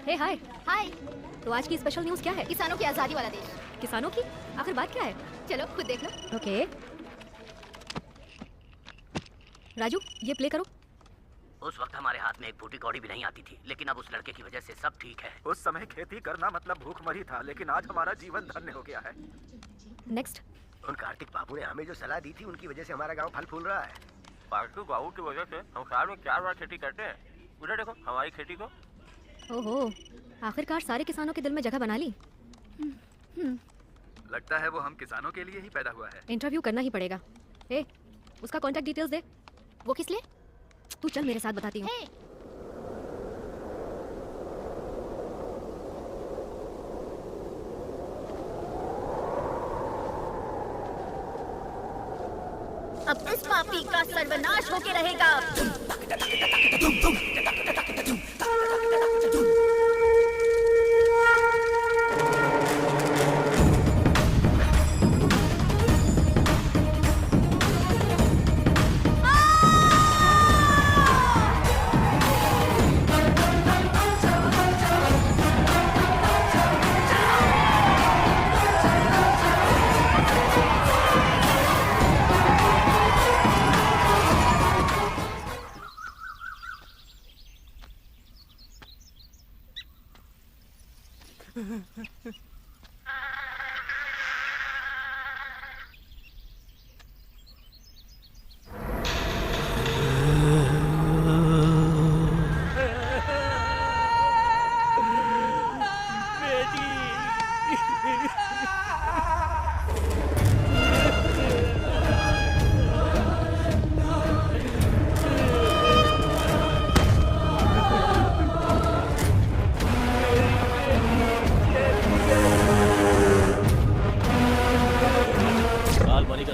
हे हाय। हाय। तो आज की स्पेशल न्यूज़ क्या है? किसानों की आजादी वाला देश। किसानों की? आखिर बात क्या है? चलो खुद देख लो। ओके। राजू ये प्ले करो। उस वक्त हमारे हाथ में एक फूटी कौड़ी भी नहीं आती थी, लेकिन अब उस लड़के की वजह से सब ठीक है। उस समय खेती करना मतलब भूखमरी था, लेकिन आज हमारा जीवन धन्य हो गया है। नेक्स्ट। उन कार्तिक बाबू ने हमें जो सलाह दी थी, उनकी वजह से हमारा गांव फल फूल रहा है। कार्तिक बाबू की वजह से हम साल में 4 बार खेती करते हैं। उधर देखो हमारी खेती को। ओहो, आखिरकार सारे किसानों के दिल में जगह बना ली। लगता है वो हम किसानों के लिए ही पैदा हुआ है। इंटरव्यू करना ही पड़ेगा। ए, उसका कांटेक्ट डिटेल्स दे। वो किस लिए? तू चल मेरे साथ बताती हूँ। अब इस पापी का सर्वनाश होके रहेगा।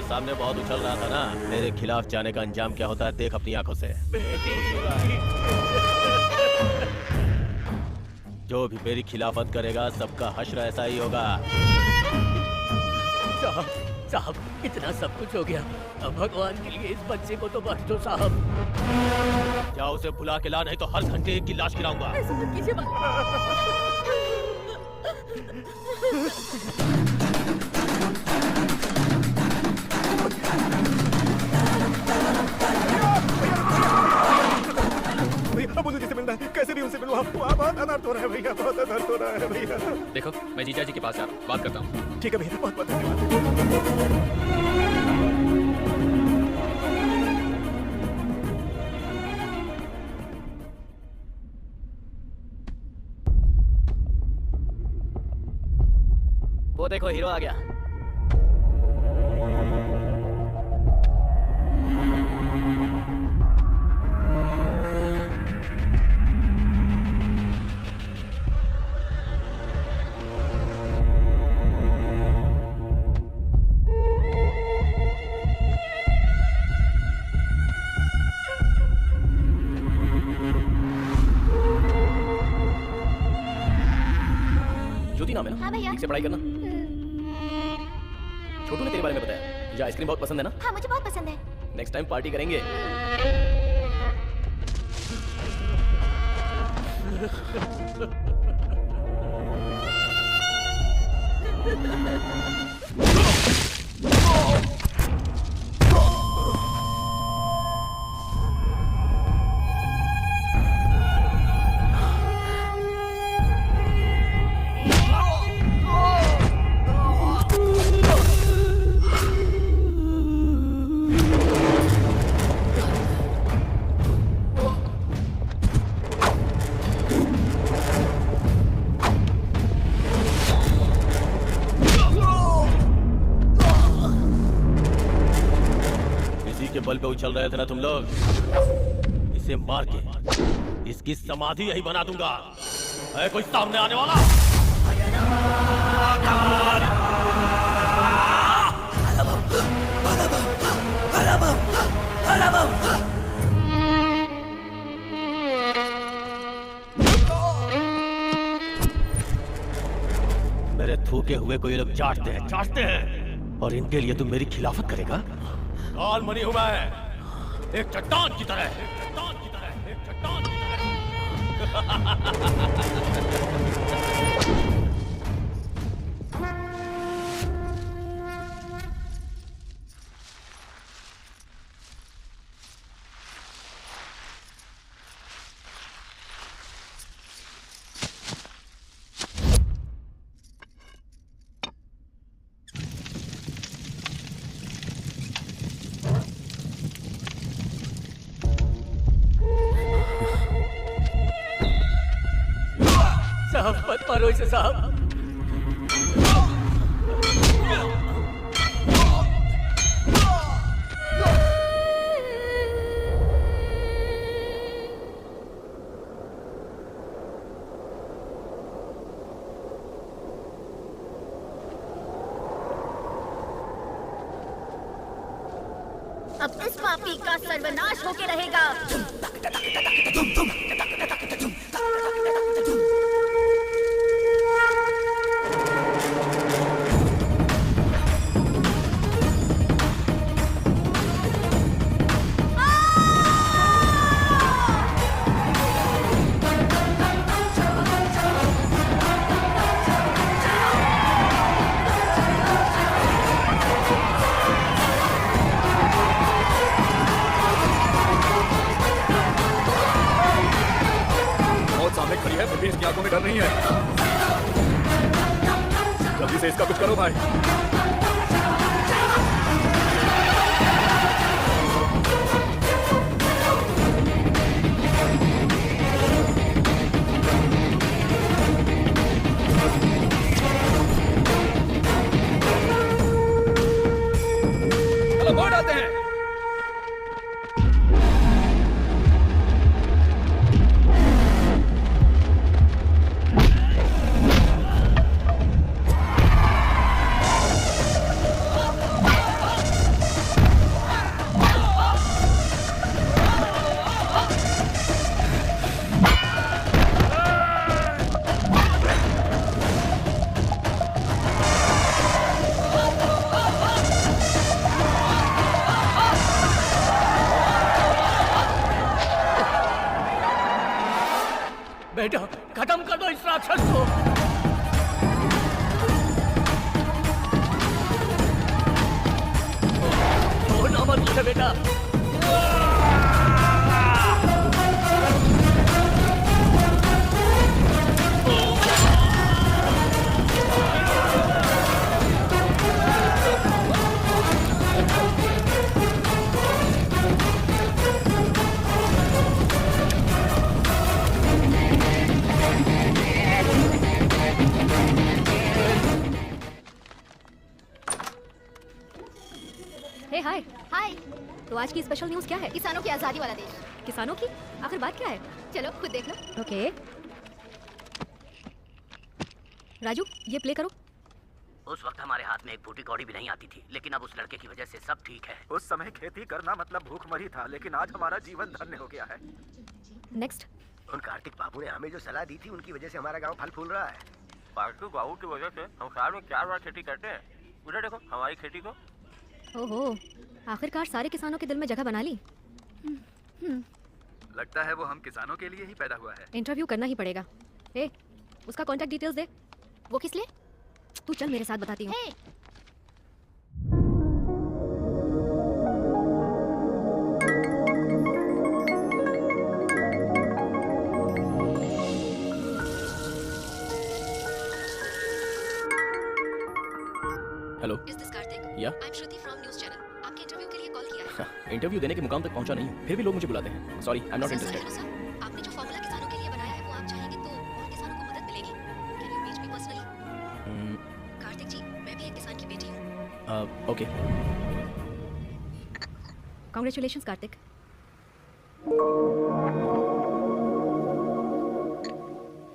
सामने बहुत उछल रहा था ना, मेरे खिलाफ जाने का अंजाम क्या होता है देख अपनी आंखों से। जो भी मेरी खिलाफत करेगा सबका हश्र ऐसा ही होगा। साहब इतना सब कुछ हो गया, अब भगवान के लिए इस बच्चे को तो बख्श दो साहब। जाओ उसे बुला के ला, नहीं तो हर घंटे एक की लाश गिराऊंगा। अब मुझे जिसे मिलना है, कैसे भी उनसे मिलूं। बहुत अनर्थ हो रहा है भैया, बहुत अनर्थ हो रहा है भैया। देखो मैं जीजा जी के पास जा रहा हूँ, बात करता हूँ। ठीक है भैया, बहुत बहुत धन्यवाद। वो देखो हीरो आ गया। नाम है ना? हाँ भैया। ठीक से पढ़ाई करना। छोटू ने तेरे बारे में बताया, तुझे आइसक्रीम बहुत पसंद है ना? हाँ मुझे बहुत पसंद है। नेक्स्ट टाइम पार्टी करेंगे। बल पे उछल रहे थे ना तुम लोग, इसे मार के इसकी समाधि यही बना दूंगा। है कोई सामने आने वाला? मेरे थूके हुए को ये लोग चाटते हैं, और इनके लिए तुम मेरी खिलाफत करेगा? काल मरी हूं मैं, एक चट्टान की तरह, एक चट्टान की तरह, एक चट्टान की तरह। साहब मत मारो इसे साहब। अब इस पापी का सर्वनाश होके रहेगा। खड़ी है, फिर भी इसकी आंखों में डर नहीं है। जल्दी से इसका कुछ करो भाई। चलो बोर्ड आते हैं। बेटा खत्म कर दो इस राक्षस को। छोड़ना मत मुझे बेटा। हाय हाय। तो आज की स्पेशल न्यूज़ क्या है? किसानों की आजादी वाला देश। किसानों की आखिर बात क्या है? चलो खुद देख लो। ओके राजू ये प्ले करो। उस वक्त हमारे हाथ में एक फूटी कौड़ी भी नहीं आती थी, लेकिन अब उस लड़के की वजह से सब ठीक है। उस समय खेती करना मतलब भूखमरी था, लेकिन आज हमारा जीवन धन्य हो गया है। नेक्स्ट। उन कार्तिक बाबू ने हमें जो सलाह दी थी, उनकी वजह से हमारा गांव फल फूल रहा है। कार्तिक बाबू की वजह से हम साल में 4 बार खेती करते हैं। उधर देखो हमारी खेती को। ओहो आखिरकार सारे किसानों के दिल में जगह बना ली। लगता है वो हम किसानों के लिए ही पैदा हुआ है। इंटरव्यू करना ही पड़ेगा। ए उसका कांटेक्ट डिटेल्स दे। वो किस लिए? तू चल मेरे साथ बताती हूँ। हे, हेलो Is this Karthik? या I'm Shruti from News Channel. आपके इंटरव्यू के लिए कॉल किया है। इंटरव्यू देने के मुकाम तक पहुंचा नहीं हूँ, फिर भी लोग मुझे बुलाते हैं। Sorry I am not sir, interested. Hello sir, आपने जो फॉर्मूला किसानों के लिए बनाया है वो आप चाहेंगे तो और किसानों को मदद मिलेगी। Can you reach me personally? Kartik जी मैं भी एक किसान की बेटी हूँ। Okay Congratulations Kartik.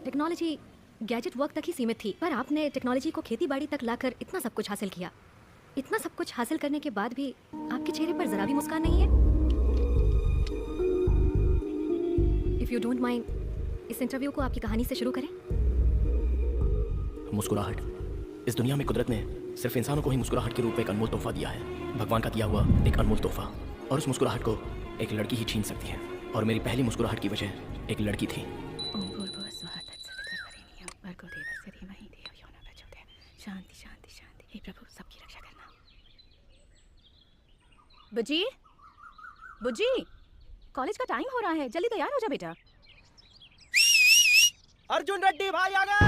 Technology gadget work तक ही सीमित थी, पर आपने टेक्नोलॉजी को खेती बाड़ी तक लाकर इतना सब कुछ हासिल किया। इतना सब कुछ हासिल करने के बाद भी आपके चेहरे पर जरा भी मुस्कान नहीं है। इफ यू डोंट माइंड इस इंटरव्यू को आपकी कहानी से शुरू करें। मुस्कुराहट। इस दुनिया में कुदरत ने सिर्फ इंसानों को ही मुस्कुराहट के रूप में एक अनमोल तोहफा दिया है, भगवान का दिया हुआ एक अनमोल तोहफा। और उस मुस्कुराहट को एक लड़की ही छीन सकती है, और मेरी पहली मुस्कुराहट की वजह एक लड़की थी। बुज्जी, बुज्जी, कॉलेज का टाइम हो रहा है, जल्दी तैयार हो जा बेटा। अर्जुन रेड्डी भाई आ गए।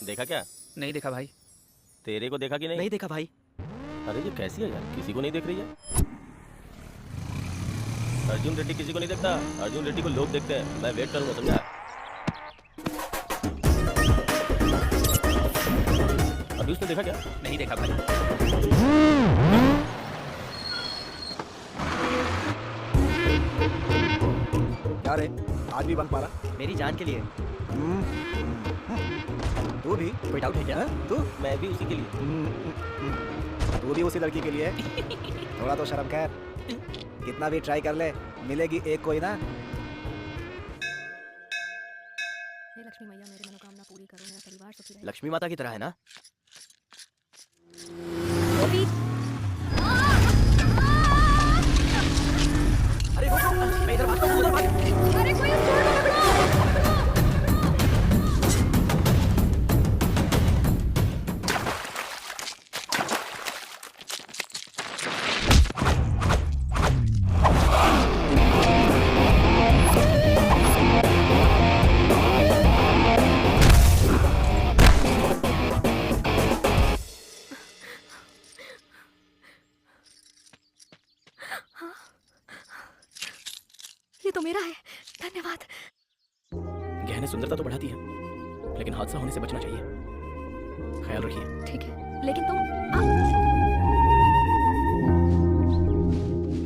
देखा क्या? नहीं देखा भाई। तेरे को देखा कि नहीं? नहीं देखा भाई। अरे ये कैसी है यार, किसी को नहीं देख रही है। अर्जुन रेड्डी किसी को नहीं देखता, अर्जुन रेड्डी को लोग देखते हैं। मैं वेट करूंगा, समझा? अभी उसने देखा क्या? नहीं देखा भाई। क्या रे, आज भी बंक मारा? मेरी जान के लिए। तू भी? कोई डाउट है क्या? तू? मैं भी उसी के लिए। तू भी उसी लड़की के लिए? थोड़ा तो शर्म कर। कितना भी ट्राई कर ले, मिलेगी एक कोई ना। हे लक्ष्मी मैया, मेरी मनोकामना पूरी करो, मेरा परिवार सुखी रहे। लक्ष्मी माता की तरह है ना? गोपी, अरे रुको, मैं इधर भागता हूँ, उधर भाग। अरे कोई उस छोड़ दो। ये तो मेरा है, धन्यवाद। गहने सुंदरता तो बढ़ाती है, लेकिन हादसा होने से बचना चाहिए। ख्याल रखिए। ठीक है, लेकिन तुम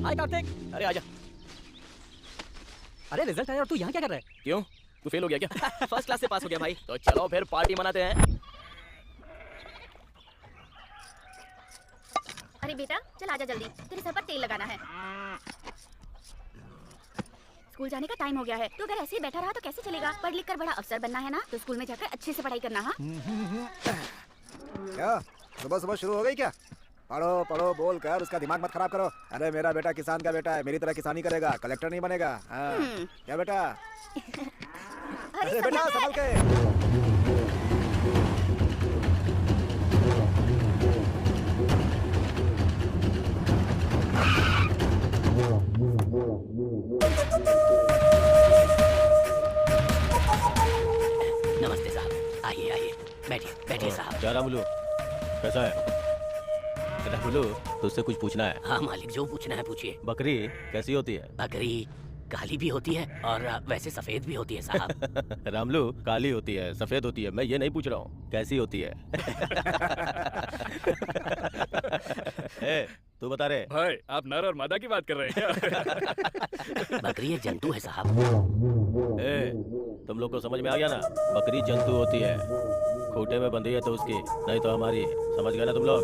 हाय कार्तिक। अरे आजा। अरे रिजल्ट आया और तू यहाँ क्या कर रहा है? क्यों? तू फेल हो गया क्या? फर्स्ट क्लास से पास हो गया भाई। तो चलो फिर पार्टी मनाते हैं। अरे बेटा चल आजा जल्दी, तेरे सर पर तेल लगाना है। स्कूल जाने का टाइम हो गया है, तो अगर ऐसे ही बैठा रहा तो कैसे चलेगा? पढ़ लिख कर बड़ा अफसर बनना है ना, तो स्कूल में जाकर अच्छे से पढ़ाई करना। हाँ क्या सुबह सुबह शुरू हो गई क्या? पढ़ो पढ़ो बोल कर उसका दिमाग मत खराब करो। अरे मेरा बेटा किसान का बेटा है, मेरी तरह किसानी करेगा, कलेक्टर नहीं बनेगा। हाँ। क्या बेटा? अरे बेटा संभल के। नमस्ते साहब, आइए आइए, बैठिए बैठिए साहब। क्या रामुलू, कैसा है? रामुलू, तुझसे कुछ पूछना है। हाँ मालिक, जो पूछना है पूछिए। बकरी कैसी होती है? बकरी काली भी होती है और वैसे सफेद भी होती है साहब। रामलू, काली होती है, सफेद होती है, मैं ये नहीं पूछ रहा हूँ, कैसी होती है? ए, तू बता रे। भाई आप नर और मादा की बात कर रहे हैं क्या? बकरी एक जंतु है साहब। ए, तुम लोग को समझ में आ गया ना? बकरी जंतु होती है, खूंटे में बंधी है तो उसकी, नहीं तो हमारी। समझ गए ना तुम लोग?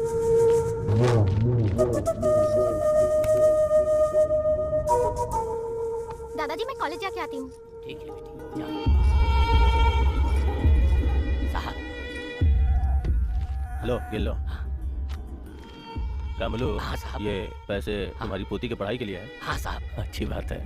दादाजी मैं कॉलेज जाके आती हूँ। ठीक है बेटी, जाओ। साहब। लो गिन लो। रामलू, हाँ साहब। ये पैसे तुम्हारी पोती की पढ़ाई के लिए है। हाँ साहब। अच्छी बात है।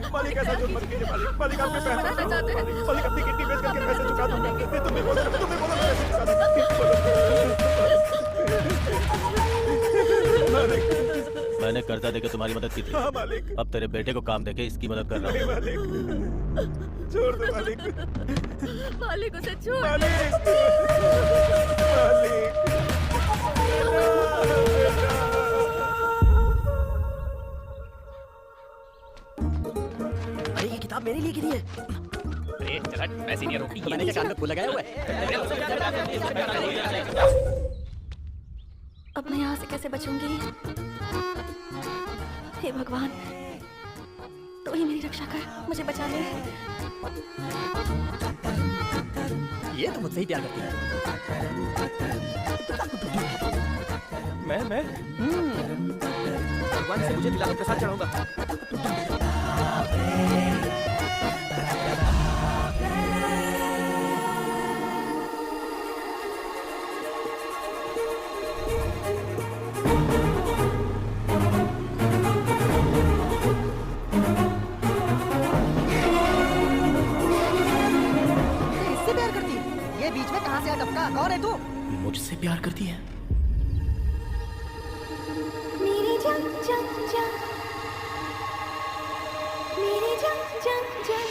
मालिक ऐसा जो मत कीजिए मालिक। मालिक आपके पैर पड़ता हूं। मालिक अपनी किडनी बेच करके पैसे चुका दूंगा। तुम्हें बोलो पैसे चुका दूंगा। मैंने कर्जा देके तुम्हारी मदद की थी। हाँ मालिक। अब तेरे बेटे को काम देके इसकी मदद कर रहा हूँ। मालिक छोड़ दो मालिक। मालिक उसे छोड़। मालिक अरे ये किताब किताब मेरे लिए गिरी है। अरे चल हट, मैं सीनियर हूँ। तो मैंने क्या कान में फूल लगाया हुआ है? अब मैं यहाँ से कैसे बचूंगी? हे भगवान, तो ही मेरी रक्षा कर, मुझे बचा ले। ये तो मुझसे ही प्यार करती है। मैं भगवान से मुझे दिलाकर प्रसाद चढ़ाऊंगा। इससे प्यार करती है? ये बीच में कहाँ से आ टपका? कौन है तू? मुझसे प्यार करती है? मेरी जान जान जान, मेरी जान जान जान।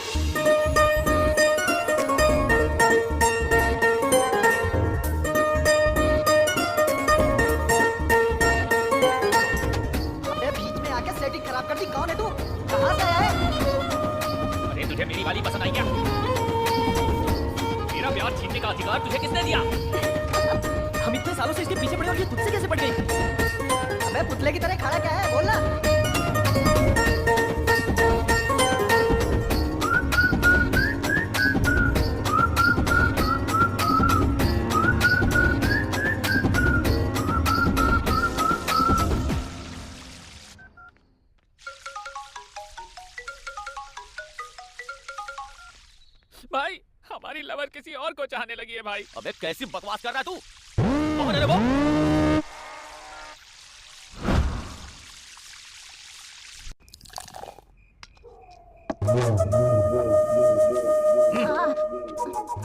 अबे बीच में आके सेटिंग खराब कर दी। कौन है तू? कहाँ से आया है? अरे तुझे मेरी वाली पसंद आई क्या? मेरा प्यार छीनने का अधिकार तुझे किसने दिया? हम इतने सालों से इसके पीछे पड़े और ये तुझसे कैसे पड़ गई? अबे पुतले की तरह खड़ा क्या है? बोलना। भाई हमारी लवर किसी और को चाहने लगी है भाई। अबे कैसी बकवास कर रहा है तू? कौन है रे वो?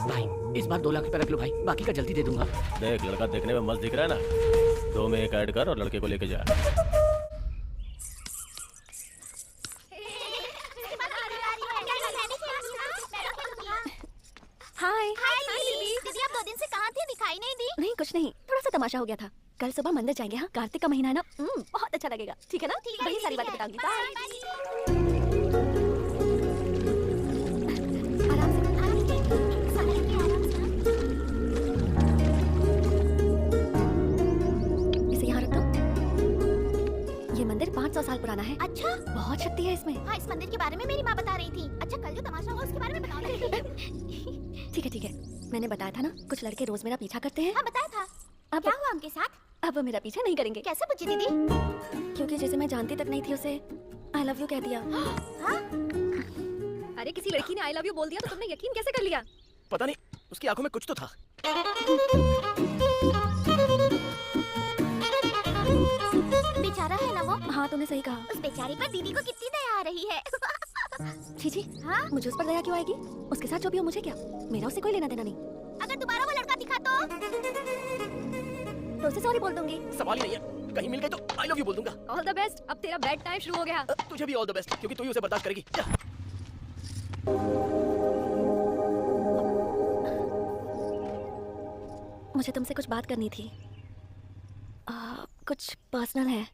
भाई इस बार 2 लाख रुपए रख लो भाई, बाकी का जल्दी दे दूंगा। देख लड़का देखने में मस्त दिख रहा है ना, 2 में 1 ऐड कर और लड़के को लेके जा। हाय। दीदी आप 2 दिन से कहाँ थी? दिखाई नहीं दी। नहीं कुछ नहीं, थोड़ा सा तमाशा हो गया था। कल सुबह मंदिर जाएंगे। हाँ, कार्तिक का महीना है ना, बहुत अच्छा लगेगा। ठीक है ना? वही सारी बातें बताऊंगी। बाय। आराम से। इसे यहाँ रख दो। ये मंदिर 500 साल पुराना है। अच्छा, बहुत शक्ति है इसमें। हाँ इस मंदिर के बारे में मेरी माँ बता रही थी। अच्छा कल जो तमाशा हुआ उसके बारे में बताओ ना। ठीक है ठीक है, मैंने बताया था ना, कुछ लड़के रोज मेरा पीछा करते हैं। हाँ बताया था। अब क्या हुआ उनके साथ? अब वो मेरा पीछा नहीं करेंगे। कैसे पूछी दीदी? क्योंकि जिसे मैं जानती तक नहीं थी उसे आई लव यू कह दिया। अरे किसी लड़की ने आई लव यू बोल दिया तो तुमने यकीन कैसे कर लिया? पता नहीं, उसकी आंखों में कुछ तो था। बेचारा है ना वो। हाँ तूने सही कहा। उस बेचारी पर दीदी को कितनी दया आ रही है। छी हाँ? मुझे उस पर दया क्यों आएगी? उसके साथ जो भी हो मुझे क्या, मेरा उससे कोई लेना देना नहीं। अगर दोबारा वो लड़का दिखा तो उसे सॉरी बोल दूंगी। सवाल ही नहीं है, कहीं मिल गई तो आई लव यू बोल दूंगा। All the best. अब तेरा बैड टाइम शुरू हो गया। तुझे भी ऑल द बेस्ट, क्योंकि तू ही उसे बर्दाश्त करेगी। मुझे तुमसे कुछ बात करनी थी। कुछ पर्सनल है।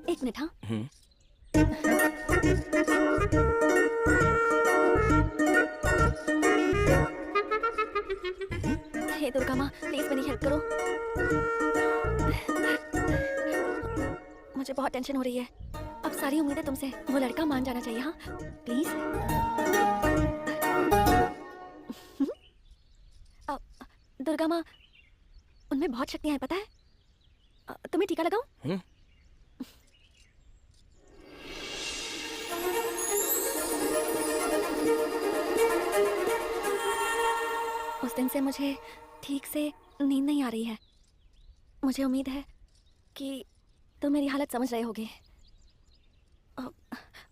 एक मिनट। हाँ हे दुर्गा माँ, प्लीज मेरी हेल्प करो। मुझे बहुत टेंशन हो रही है। अब सारी उम्मीदें तुमसे। वो लड़का मान जाना चाहिए। हाँ प्लीज। दुर्गा माँ, उनमें बहुत शक्तियां हैं पता है। तुम्हें टीका लगाऊं? उस दिन से मुझे ठीक से नींद नहीं आ रही है। मुझे उम्मीद है कि तुम मेरी हालत समझ रहे होगे।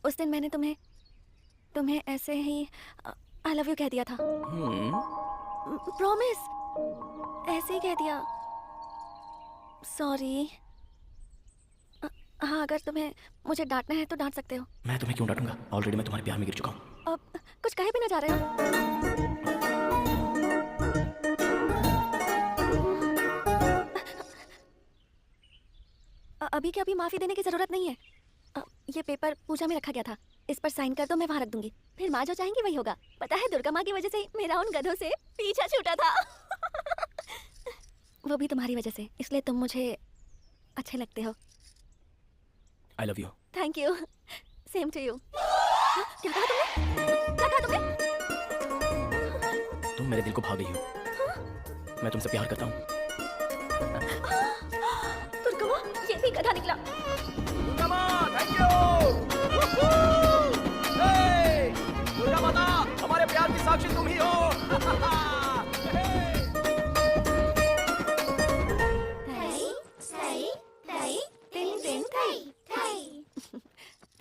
उस दिन मैंने तुम्हें ऐसे ही आई लव यू कह दिया था। प्रॉमिस, ऐसे ही कह दिया। सॉरी। हाँ, अगर तुम्हें मुझे डांटना है तो डांट सकते हो। मैं तुम्हें क्यों डांटूंगा? ऑलरेडी मैं तुम्हारे प्यार में गिर चुका हूँ। अब कुछ कहे भी ना जा रहे हो। अभी के अभी माफी देने की जरूरत नहीं है। ये पेपर पूजा में रखा गया था, इस पर साइन कर दो, मैं वहाँ रख दूंगी। फिर माँ जो चाहेंगी वही होगा। पता है दुर्गा माँ की वजह से मेरा उन गधों से पीछा छूटा था। वो भी तुम्हारी वजह से, इसलिए तुम मुझे अच्छे लगते हो। I love you. Thank you, same to you. क्या कहा तुमने? क्या कहा तुमने? तुम मेरे दिल को भा गई हो। मैं तुमसे प्यार करता हूँ। दुर्गा माँ, ये भी गधा निकला। दुर्गा माँ, थैंक यू। दुर्गा माता, हमारे प्यार की साक्षी तुम ही हो।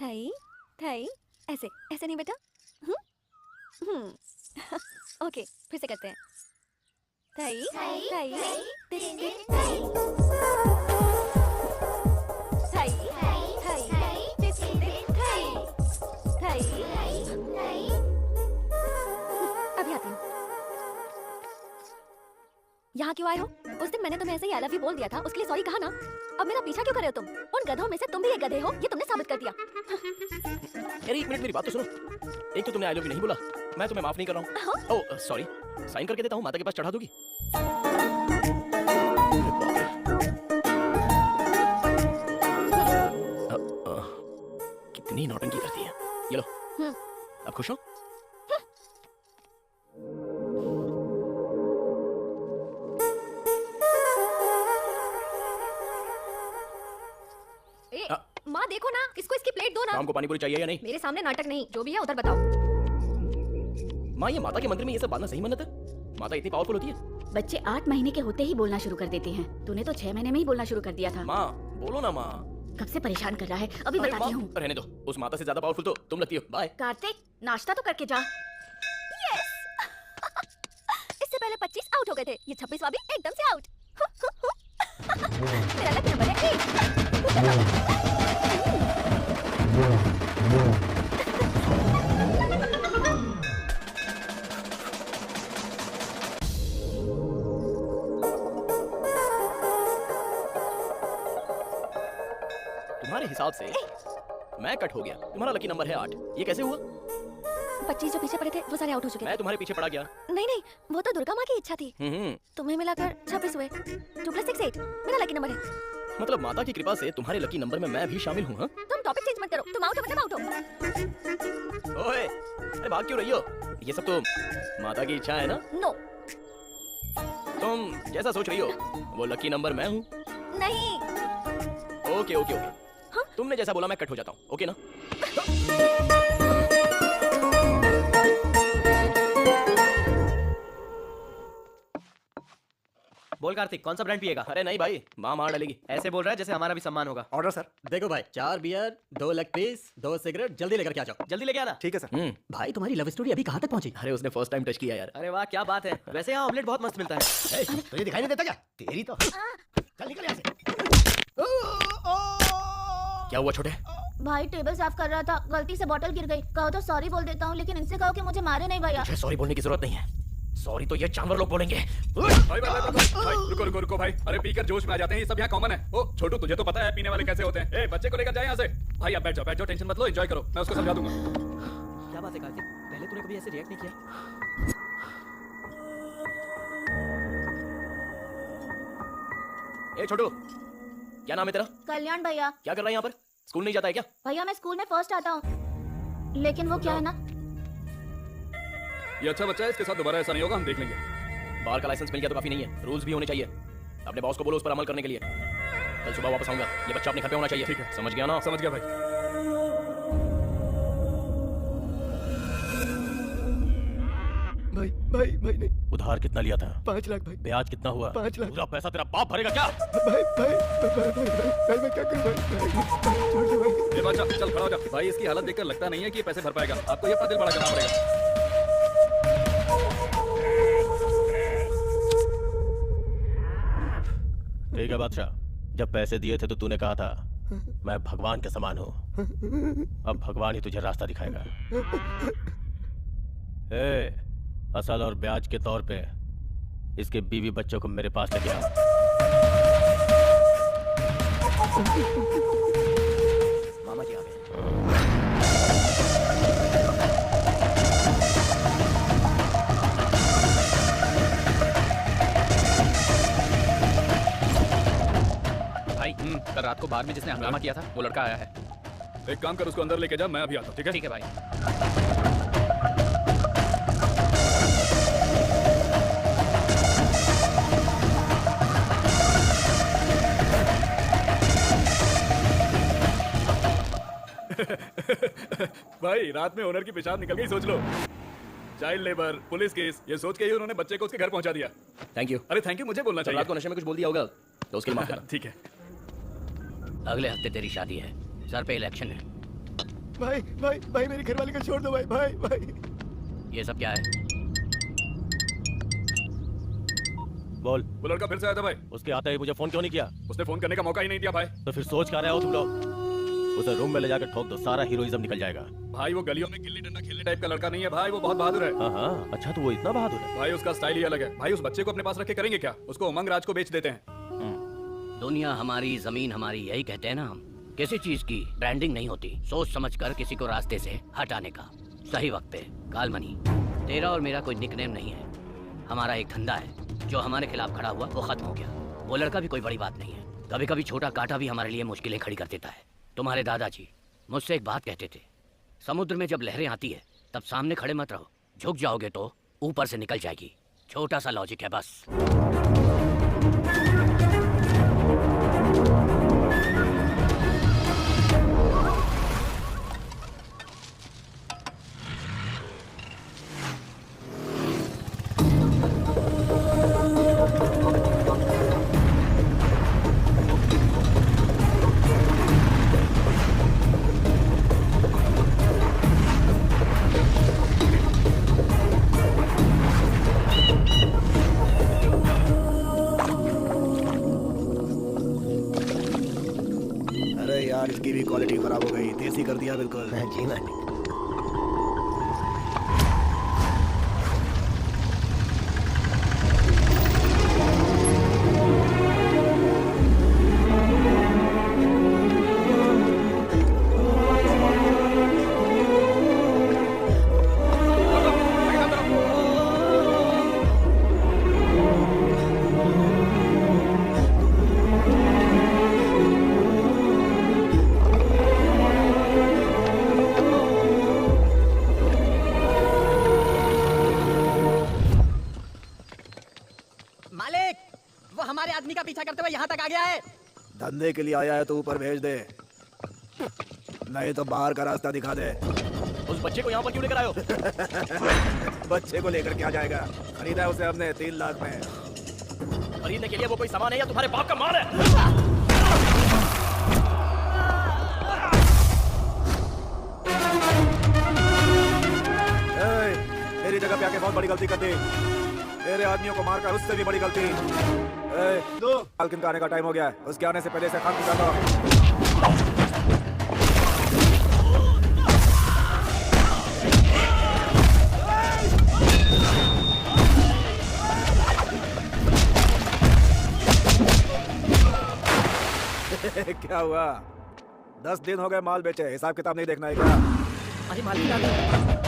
थई थई, ऐसे ऐसे नहीं बेटा। ओके, फिर से करते हैं। थई थई थई थई थई। अभी आती हूँ। यहाँ क्यों आए हो? उस दिन मैंने तुम्हें ऐसे ही आई लव यू बोल दिया था, उसके लिए सॉरी कहा ना। अब मेरा पीछा क्यों कर रहे हो तुम? उन गधों में से तुम भी एक गधे हो, ये तुमने साबित कर दिया। अरे एक मिनट, मेरी बात तो सुनो। एक तो तुमने आई लव यू नहीं बोला, मैं तुम्हें माफ नहीं कर रहा हूँ। ओह सॉरी, साइन करके देता हूँ, माता के पास चढ़ा दोगी? कितनी नौटंकी करती है। ये लो, अब खुश हो? माँ देखो ना, इसको इसकी प्लेट दो ना। शाम को पानी पूरी चाहिए या नहीं? मेरे सामने नाटक नहीं, जो भी है उधर बताओ। माँ, ये माता के मंदिर में ये सब बांधना सही मन्नत है? माता इतनी पावरफुल होती है? बच्चे 8 महीने के होते ही बोलना शुरू कर देते हैं। तूने तो 6 महीने में ही बोलना शुरू कर दिया था। माँ बोलो ना। माँ कब से परेशान कर रहा है, अभी बताती हूँ। रहने दो, उस माता से ज्यादा पावरफुल तो तुम लगती हो। बाय। कार्तिक, नाश्ता तो करके जा। इससे पहले 25 आउट हो गए थे, ये 26वां भी एकदम से आउट। मेरा लकी नंबर है 8। तुम्हारे हिसाब से मैं कट हो गया, तुम्हारा लकी नंबर है 8। ये कैसे हुआ? 25 जो पीछे पड़े थे वो सारे आउट हो चुके थे। मैं तुम्हारे पीछे पड़ा गया? नहीं नहीं, वो तो दुर्गा माँ की इच्छा थी। तुम्हें मिलाकर 26 हुए। 2 + 6 8 मेरा लकी नंबर है। मतलब माता की कृपा से तुम्हारे लकी नंबर में मैं भी शामिल हूँ। तुम टॉपिक चेंज मत करो, तुम आउट हो मतलब आउट हो। ओए, अरे भाग क्यों रही हो? ये सब तो माता की इच्छा है ना? नो, तुम जैसा सोच रही हो वो लकी नंबर मैं हूँ। नहीं। ओके ओके ओके, हाँ? तुमने जैसा बोला मैं कट हो जाता हूँ, ओके ना? बोल कार्तिक, कौन सा ब्रांड पिएगा? अरे नहीं भाई, माँ मार डालेगी। ऐसे बोल रहा है जैसे हमारा भी सम्मान होगा। Order sir. देखो भाई, 4 बियर, 2 लेग पीस, 2 सिगरेट, जल्दी लेकर के आ जाओ। जल्दी लेके आना। ठीक है सर। भाई तुम्हारी लव स्टोरी अभी कहाँ तक पहुंची? अरे उसने फर्स्ट टाइम टच किया यार। अरे वाह, क्या बात है। वैसे यहाँ ऑमलेट बहुत मस्त मिलता है। तुझे दिखाई नहीं देता क्या? तेरी तो चल निकल यहाँ से। क्या हुआ छोटे? भाई टेबल साफ कर रहा था, गलती से बोतल गिर गई। कहो तो सॉरी बोल देता हूँ, लेकिन इनसे कहो कि मुझे मारे नहीं भैया। मुझे सॉरी बोलने की जरूरत नहीं है, सॉरी तो ये जानवर लोग बोलेंगे। भाई रुको रुको रुको भाई, अरे पीकर जोश में आ जाते हैं, ये सब यहाँ कॉमन है। ओ छोटू, तुझे तो पता है पीने वाले कैसे होते हैं। ए बच्चे को लेकर जाए यहाँ से। भाई आप बैठ जाओ, टेंशन मत लो, एंजॉय करो, मैं उसको समझा दूंगा। क्या बात है कार्तिक, पहले तूने कभी ऐसे रिएक्ट नहीं किया? ए छोटू, क्या नाम है तेरा? कल्याण भैया। क्या कर रहा है यहाँ पर? स्कूल नहीं जाता है क्या? भैया मैं स्कूल में फर्स्ट आता हूँ, लेकिन वो क्या है ना, ये अच्छा बच्चा है, इसके साथ दोबारा ऐसा नहीं होगा, हम देख लेंगे। बार का लाइसेंस मिल गया तो काफी नहीं है, रूल्स भी होने चाहिए। अपने बॉस को बोलो उस पर अमल करने के लिए। कल सुबह वापस आऊंगा, ये बच्चा अपने घर पे होना चाहिए। ठीक है, समझ गया ना? समझ गया भाई। भाई नहीं। उधार कितना लिया था? 5 लाख भाई। ब्याज कितना हुआ? 5 लाख। पूरा पैसा तेरा बाप भरेगा क्या? भाई मैं क्या करूं भाई? ये बच्चा चल खड़ा हो जा। भाई इसकी हालत देखकर लगता नहीं है कि ये पैसे भर पाएगा, आपको ये अपना दिल बड़ा करना पड़ेगा। ठीक है बादशाह, जब पैसे दिए थे तो तूने कहा था मैं भगवान के समान हूँ। अब भगवान ही तुझे रास्ता दिखाएगा। असल और ब्याज के तौर पे इसके बीवी बच्चों को मेरे पास लेके आओ। मामा जी आ गए। भाई कल रात को बार में जिसने हंगामा किया था वो लड़का आया है। एक काम कर, उसको अंदर लेके जा, मैं अभी आता हूँ। ठीक है? ठीक है भाई। भाई रात में ओनर की पेशाब निकल गई, सोच लो। चाइल्ड लेबर, पुलिस केस, ये सोच के ही उन्होंने बच्चे को उसके घर पहुंचा दिया। Thank you. अरे थैंक यू मुझे बोलना चाहिए। रात को नशे में कुछ बोल दिया होगा तो उसके लिए माफ करना। ठीक है। अगले हफ्ते तेरी शादी है, सर पे इलेक्शन है। भाई भाई भाई मेरी घरवाली को छोड़ दो भाई भाई भाई। ये सब क्या है? बोल। वो लड़का फिर से आया था भाई। उसके आते ही मुझे फोन क्यों नहीं किया? उसने फोन करने का मौका ही नहीं दिया भाई। तो फिर सोच क्या रहे हो तुम लोग? उसे रूम में ले जाकर ठोक दो, सारा हीरोइज्म निकल जाएगा। भाई वो गलियों में गिल्ली डंडा खेलने टाइप का लड़का नहीं है भाई, वो बहुत बहादुर है। हाँ हाँ, अच्छा तो वो इतना बहादुर है? भाई उसका स्टाइल ही अलग है। भाई उस बच्चे को अपने पास रख के करेंगे क्या? उसको उमंग राज को बेच देते हैं। दुनिया हमारी, जमीन हमारी, यही कहते हैं ना हम। किसी चीज की ब्रांडिंग नहीं होती, सोच समझ कर किसी को रास्ते से हटाने का सही वक्त पे। कालमनी, तेरा और मेरा कोई निकनेम नहीं है, हमारा एक धंधा है। जो हमारे खिलाफ खड़ा हुआ वो खत्म हो गया। वो लड़का भी कोई बड़ी बात नहीं है। कभी कभी छोटा कांटा भी हमारे लिए मुश्किलें खड़ी कर देता है। तुम्हारे दादाजी मुझसे एक बात कहते थे, समुद्र में जब लहरें आती है तब सामने खड़े मत रहो, झुक जाओगे तो ऊपर से निकल जाएगी। छोटा सा लॉजिक है बस। यार इसकी भी क्वालिटी खराब हो गई, देसी कर दिया बिल्कुल। जी मालिक। पीछा करते हुए यहाँ तक आ गया है। धंधे के लिए आया है तो ऊपर भेज दे, नहीं तो बाहर का रास्ता दिखा दे। उस बच्चे को यहाँ पर क्यों लेकर आए हो? बच्चे को लेकर क्या जाएगा, खरीदा है उसे हमने 3 लाख में। खरीदने के लिए वो कोई सामान है या तुम्हारे बाप का माल है? मेरी जगह पे आके बहुत बड़ी गलती कर दी, मेरे आदमियों को मारकर उससे भी बड़ी गलती। मालकिन का आने का टाइम हो गया है, उसके आने से पहले से काम कर लो। क्या हुआ, 10 दिन हो गए माल बेचे, हिसाब किताब नहीं देखना है क्या? अरे मालिक आ गए।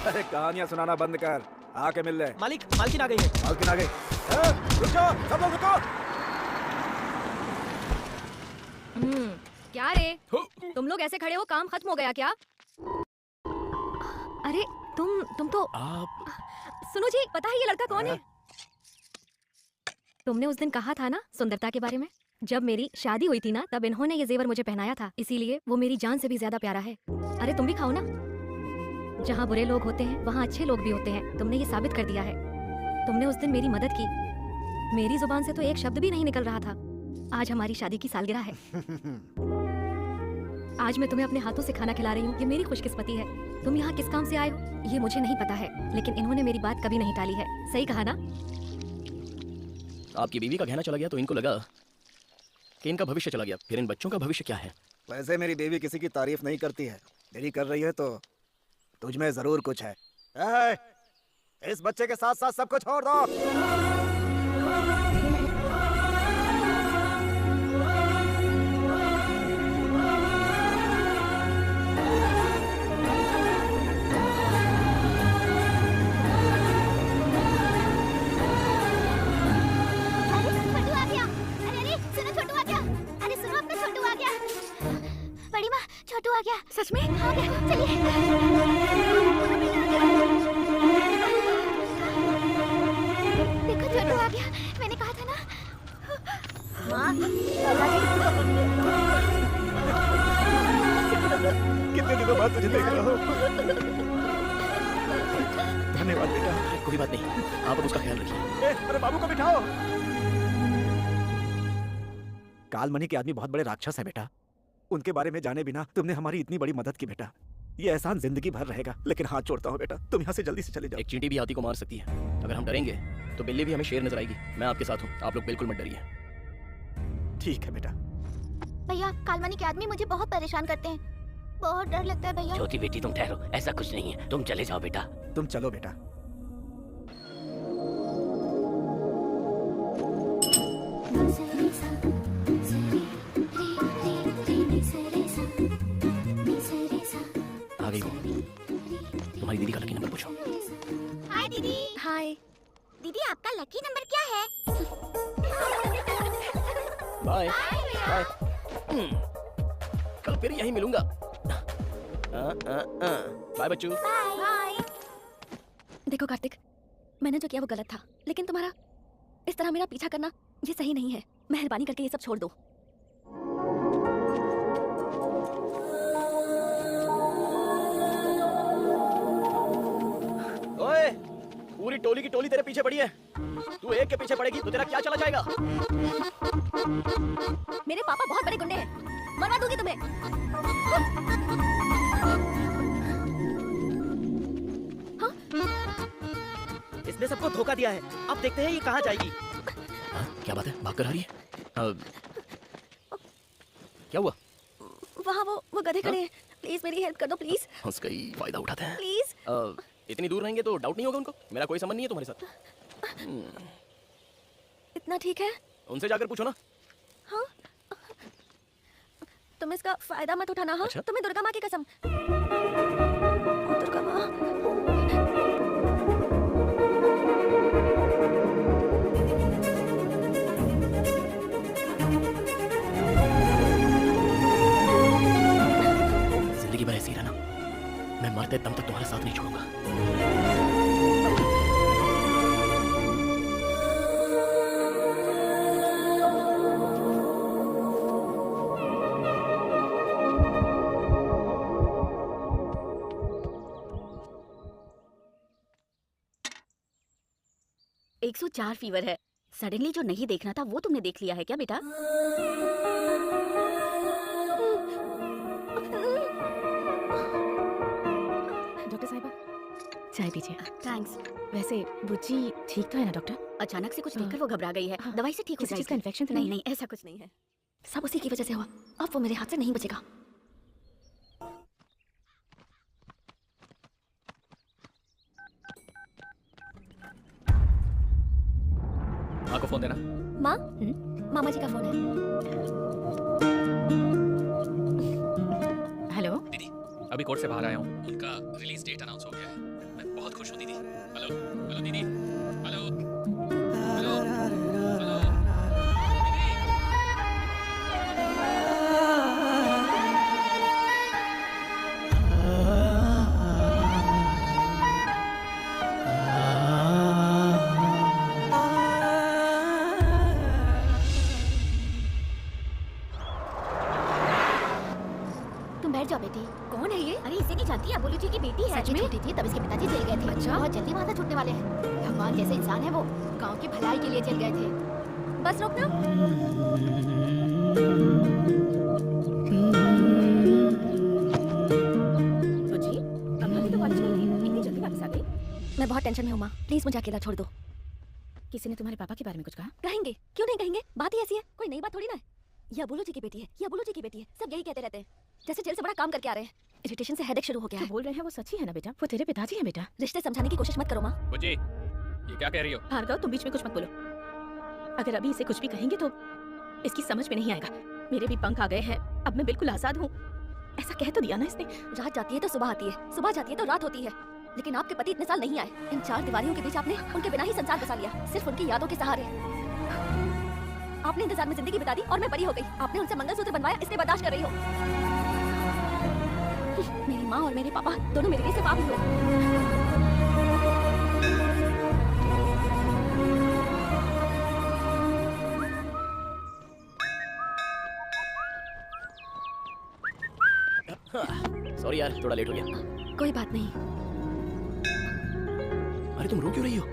अरे कहानियां सुनाना बंद कर, आके मिल ले। मालकिन आ गई है। मालकिन आ गई। रुक जाओ, सब लोग रुको। क्या रे, तुम लोग ऐसे खड़े हो, काम खत्म हो गया क्या? अरे तुम तो आप सुनो जी, पता है ये लड़का कौन है? तुमने उस दिन कहा था ना सुंदरता के बारे में, जब मेरी शादी हुई थी ना तब इन्होंने ये जेवर मुझे पहनाया था, इसीलिए वो मेरी जान से भी ज्यादा प्यारा है। अरे तुम भी खाओ ना, जहाँ बुरे लोग होते हैं वहाँ अच्छे लोग भी होते हैं, तुमने ये साबित कर दिया है। तुमने उस दिन मेरी मदद की, मेरी जुबान से तो एक शब्द भी नहीं निकल रहा था। आज हमारी शादी की सालगिरह है, आज मैं तुम्हें अपने हाथों से खाना खिला रही हूँ, ये मेरी खुशकिस्मती है। तुम यहाँ किस काम से आए हो ये मुझे नहीं पता है, लेकिन इन्होंने मेरी बात कभी नहीं टाली है, सही कहा ना? आपकी बीवी का गहना चला गया तो इनको लगा कि इनका भविष्य चला गया, फिर इन बच्चों का भविष्य क्या है वैसे मेरी बीवी किसी की तारीफ नहीं करती है, मेरी कर रही है तो तुझ में जरूर कुछ है। ए, इस बच्चे के साथ साथ सबको छोड़ दो। छोटू आ गया। अरे सुनो, छोटू आ गया। अरे सुनो, अपना छोटू आ गया। बड़ी माँ, छोटू आ गया। सच में आ गया, चलिए। देखो छोटू आ गया, मैंने कहा था ना। माँ, कितने दिनों बाद तुझे देख रहा हूँ। धन्यवाद बेटा। कोई बात नहीं, आप अब उसका ख्याल रखिए। अरे बाबू को बिठाओ। कालमणि के आदमी बहुत बड़े राक्षस है बेटा। उनके बारे में जाने बिना तुमने हमारी इतनी बड़ी मदद की बेटा। ये एहसान जिंदगी भर रहेगा, लेकिन हाथ जोड़ता हूँ बेटा, तुम यहाँ से जल्दी से चले जाओ। एक चींटी भी हाथी को मार सकती है। अगर हम डरेंगे तो बिल्ली भी हमें शेर नजर आएगी। मैं आपके साथ हूँ, आप लोग बिल्कुल मत डरिए। ठीक है बेटा। भैया, कालमणि के आदमी मुझे बहुत परेशान करते हैं। बहुत डर लगता है भैया। छोटी बेटी तुम ठहरो, ऐसा कुछ नहीं है, तुम चले जाओ बेटा। तुम चलो बेटा। आ गई वो। तुम्हारी दीदी का लकी नंबर पूछो। हाय दीदी। हाय। दीदी, आपका लकी नंबर क्या है? Bye bye. कल फिर यहीं मिलूंगा। बाय बच्चू। बाय। देखो कार्तिक, मैंने जो किया वो गलत था, लेकिन तुम्हारा इस तरह मेरा पीछा करना ये सही नहीं है। मेहरबानी करके ये सब छोड़ दो। ओए, पूरी टोली की टोली तेरे पीछे पड़ी है। तू एक के पीछे पड़ेगी तो तेरा क्या चला जाएगा? मेरे पापा बहुत बड़े गुंडे हैं, मरवा दूंगी तुम्हें। इसने सबको धोखा दिया है। अब देखते हैं ये कहाँ जाएगी। हाँ, क्या बात है, भाग कर आ रही है? क्या हुआ? वहाँ वो गधे खड़े हैं। प्लीज मेरी हेल्प कर दो प्लीज। उसका ही फायदा उठाते हैं। प्लीज। इतनी दूर रहेंगे तो डाउट नहीं होगा उनको। मेरा कोई संबंध नहीं है तुम्हारे साथ। इतना ठीक है? उनसे जाकर पूछो ना। हाँ, तुम इसका फायदा मत उठाना। हाँ, अच्छा? तुम्हें दुर्गा माँ की कसम। दुर्गा माँ। जिंदगी भर ऐसी रहना, मैं मरते दम तक तुम्हारा साथ नहीं छोड़ूंगा। है 104 फीवर है। सडनली जो नहीं देखना था वो तुमने देख लिया है क्या बेटा? डॉक्टर साहिबा, चाय पीजिए। थैंक्स। वैसे बुच्ची ठीक तो है ना डॉक्टर? अचानक से कुछ देखकर वो घबरा गई है। दवाई से ठीक हो किसी चीज का जाएगी। इन्फेक्शन तो नहीं नहीं, ऐसा कुछ नहीं है। सब उसी की वजह से हुआ। अब वो मेरे हाथ से नहीं बचेगा। माँ को फोन देना। माँ, मामा जी का फोन है। हेलो दीदी, अभी कोर्ट से बाहर आया हूँ। उनका रिलीज डेट अनाउंस हो गया है। मैं बहुत खुश हूँ दीदी। हेलो हेलो दीदी, हेलो हेलो हेलो तुम बैठ जाओ बेटी। कौन है ये? अरे इसे नहीं जानती, अबोली जी की बेटी है। सच में? छोटी थी तब इसके पिताजी जेल गए थे। अच्छा। बहुत जल्दी वहाँ से छूटने वाले हैं। भगवान जैसे इंसान है वो, गांव की भलाई के लिए जेल गए थे। बस रोकना। तो जी, अब अभी तो कॉलेज में ही थी, इतनी जल्दी वापस आ गई? मैं बहुत टेंशन में हूँ माँ, प्लीज मुझे अकेला छोड़ दो। किसी ने तुम्हारे पापा के बारे में कुछ कहा? कहेंगे, क्यों नहीं कहेंगे? बात ही ऐसी है, कोई नई बात थोड़ी ना है। यह अबुलू जी की बेटी है, यह अबुलू जी की बेटी है। सब यही कहते रहते हैं, जैसे जेल से बड़ा काम करके आ रहे हैं। इरिटेशन से हेडेक शुरू हो गया जो है। बोल रहे हैं वो सच ही है ना बेटा? वो तेरे पिताजी हैं बेटा। रिश्ते समझाने की कोशिश मत करो माँ। बुज्जी, ये क्या कह रही हो? भार्गव, तुम बीच में कुछ मत बोलो। अगर अभी इसे कुछ भी कहेंगे तो इसकी समझ में नहीं आएगा। मेरे भी पंख आ गए हैं, अब मैं बिल्कुल आजाद हूँ। ऐसा कह तो दिया ना इसने। रात जाती है तो सुबह आती है, सुबह जाती है तो रात होती है। लेकिन आपके पति इतने साल नहीं आए। इन 4 दीवारियों के बीच आपने उनके बिना ही संसार बसा लिया, सिर्फ उनकी यादों के सहारे। आपने इंतजार में जिंदगी बिता दी और मैं बड़ी हो गई। आपने उनसे मंगलसूत्र बनवाया, इसलिए बर्दाश्त कर रही हो। मेरी माँ और मेरे पापा दोनों मेरे लिए सिर्फ आप ही हो। सॉरी यार, थोड़ा लेट हो गया। कोई बात नहीं। अरे तुम रो क्यों रही हो?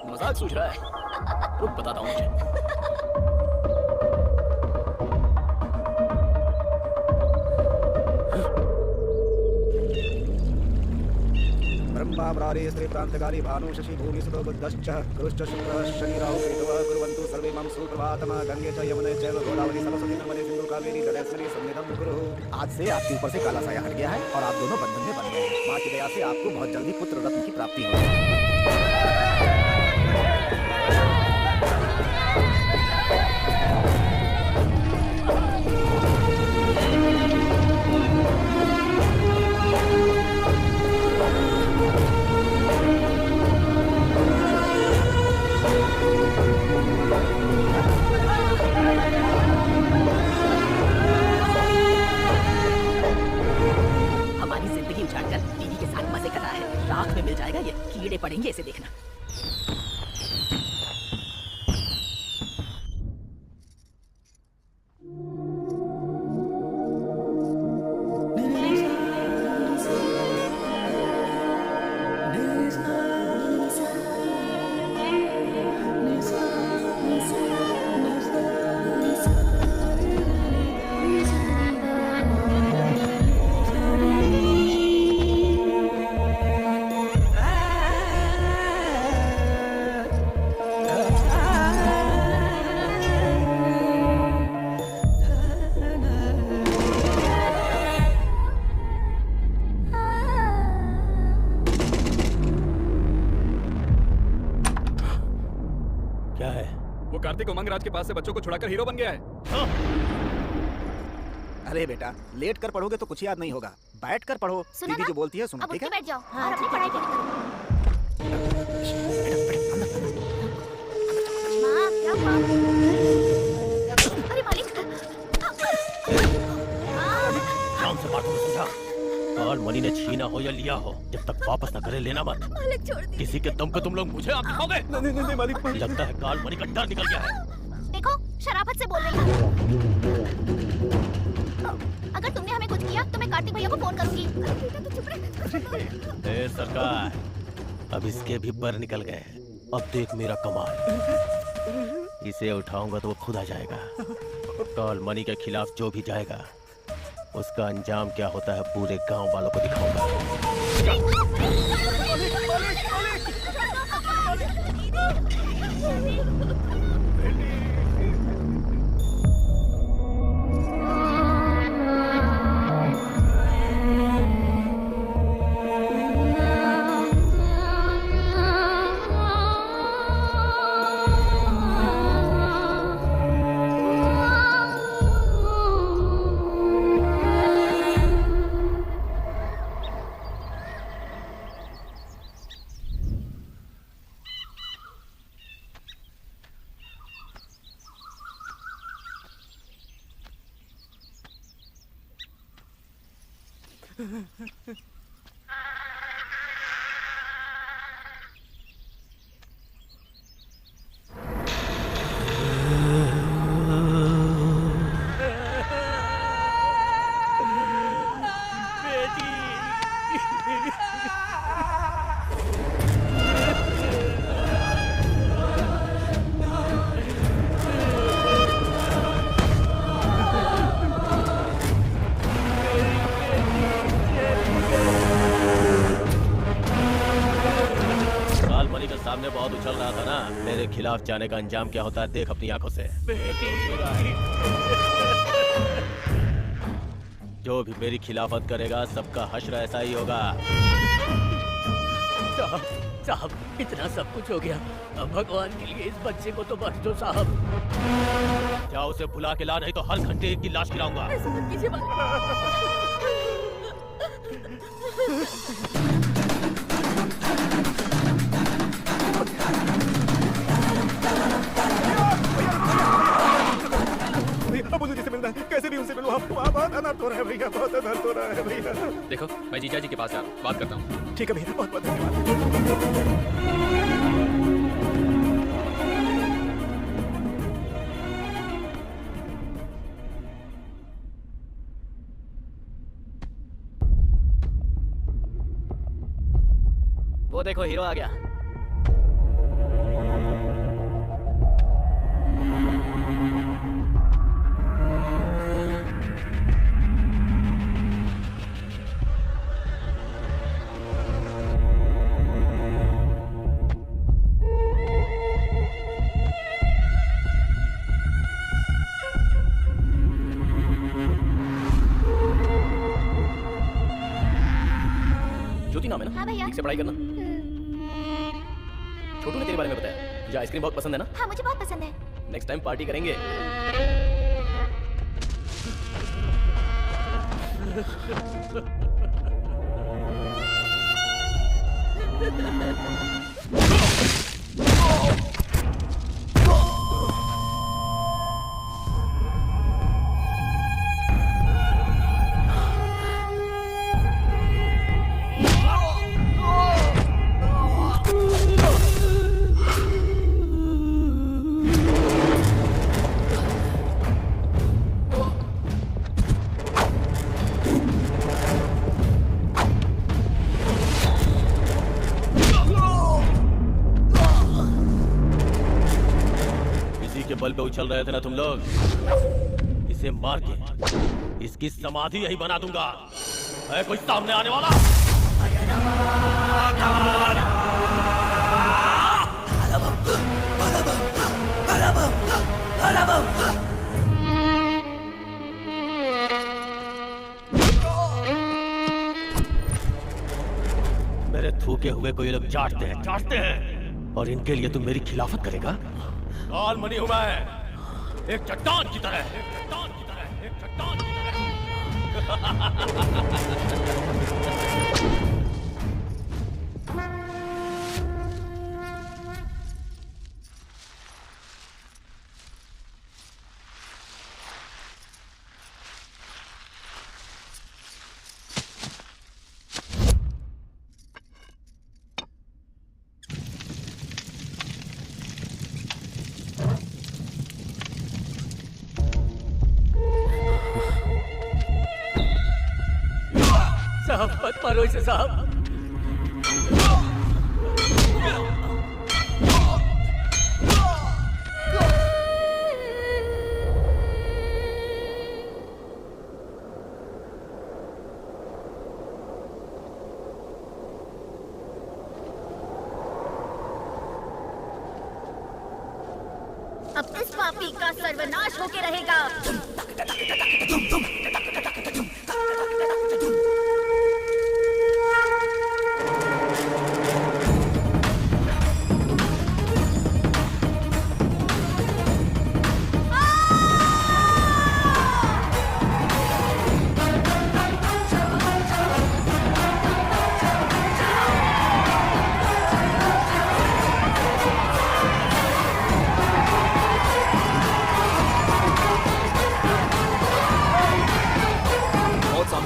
मजाक सूझ रहा है। रुक बताता हूँ मुझे। ब्रह्मा ब्रारे स्त्री प्रांतकारी भानु शशि भूमि सुतो बुद्धश्च कृष्ण शुक्रः शनि राहु केतवः कुर्वन्तु सर्वे मम सुप्रभातम्। गंगे च यमुने चैव गोदावरी सरस्वती नर्मदे सिंधु कावेरी जलेस्मिनी सन्निधं कुरु। आज से आपके ऊपर से काला साया हट गया है और आप दोनों बंधन में बंध गए हैं। माँ की दया से आपको बहुत जल्दी पुत्र रत्न की प्राप्ति होगी। हमारी जिंदगी उजाड़ कर टीवी के साथ मजे कर रहा है। राख में मिल जाएगा ये, कीड़े पड़ेंगे इसे देखना। क्या है? वो कार्तिक उमंग राज के पास से बच्चों को छुड़ाकर हीरो बन गया है। अरे बेटा, लेट कर पढ़ोगे तो कुछ याद नहीं होगा। बैठ कर पढ़ो। सुनो दीदी ना, जो बोलती है सुनो, अब ठीक उठ के है? बैठ जाओ और अपनी पढ़ाई पूरी करो। माँ, क्या हुआ? अरे मालिक। शाम से बात को समझा। काल मणि ने छीना हो या लिया हो, जब तक वापस न करे लेना मत। मालिक छोड़ दी। किसी के दम पे तुम लोग मुझे आप दिखाओगे? नहीं मालिक। लगता है काल मणि का डर निकल गया है। देखो, शराफत से बोल रही हूँ। अगर तुमने हमें कुछ किया तो मैं कार्तिक भैया को फोन करूंगी। बेटा तू चुप रह। ए सरकार, अब इसके भी पर निकल गए। अब देख मेरा कमाल। इसे उठाऊंगा तो वो खुद आ जाएगा। काल मणि के खिलाफ जो भी जाएगा, उसका अंजाम क्या होता है पूरे गांव वालों को दिखाऊंगा। सामने बहुत उछल रहा था ना, मेरे खिलाफ जाने का अंजाम क्या होता है देख अपनी आंखों से। जो भी मेरी खिलाफत करेगा सबका हश्र ऐसा ही होगा। साहब इतना सब कुछ हो गया, अब भगवान के लिए इस बच्चे को तो बख्श दो साहब। जाओ उसे बुला के ला, नहीं तो हर घंटे एक की लाश गिराऊंगा। अब मुझे जिसे मिलना है कैसे भी उनसे मिलो। बहुत अनर्थ हो रहा है भैया, बहुत अनर्थ हो रहा है भैया। देखो मैं जीजा जी के पास बात करता हूँ। ठीक है भैया, बहुत बहुत धन्यवाद। वो देखो हीरो आ गया। ज्योति नाम है ना? हाँ भैया। ठीक से पढ़ाई करना। छोटू ने तेरे बारे में बताया, तुझे आइसक्रीम बहुत पसंद है ना? हाँ मुझे बहुत पसंद है। नेक्स्ट टाइम पार्टी करेंगे। बल पे उछल रहे थे ना तुम लोग, इसे मार के इसकी समाधि यही बना दूंगा। है कोई सामने आने वाला? मेरे थूके हुए को ये लोग चाटते हैं और इनके लिए तुम मेरी खिलाफत करेगा? काल मनी हूं मैं, एक चट्टान की तरह, एक चट्टान की तरह, एक चट्टान की साहब मत मारो इसे साहब। अब इस पापी का सर्वनाश होके रहेगा।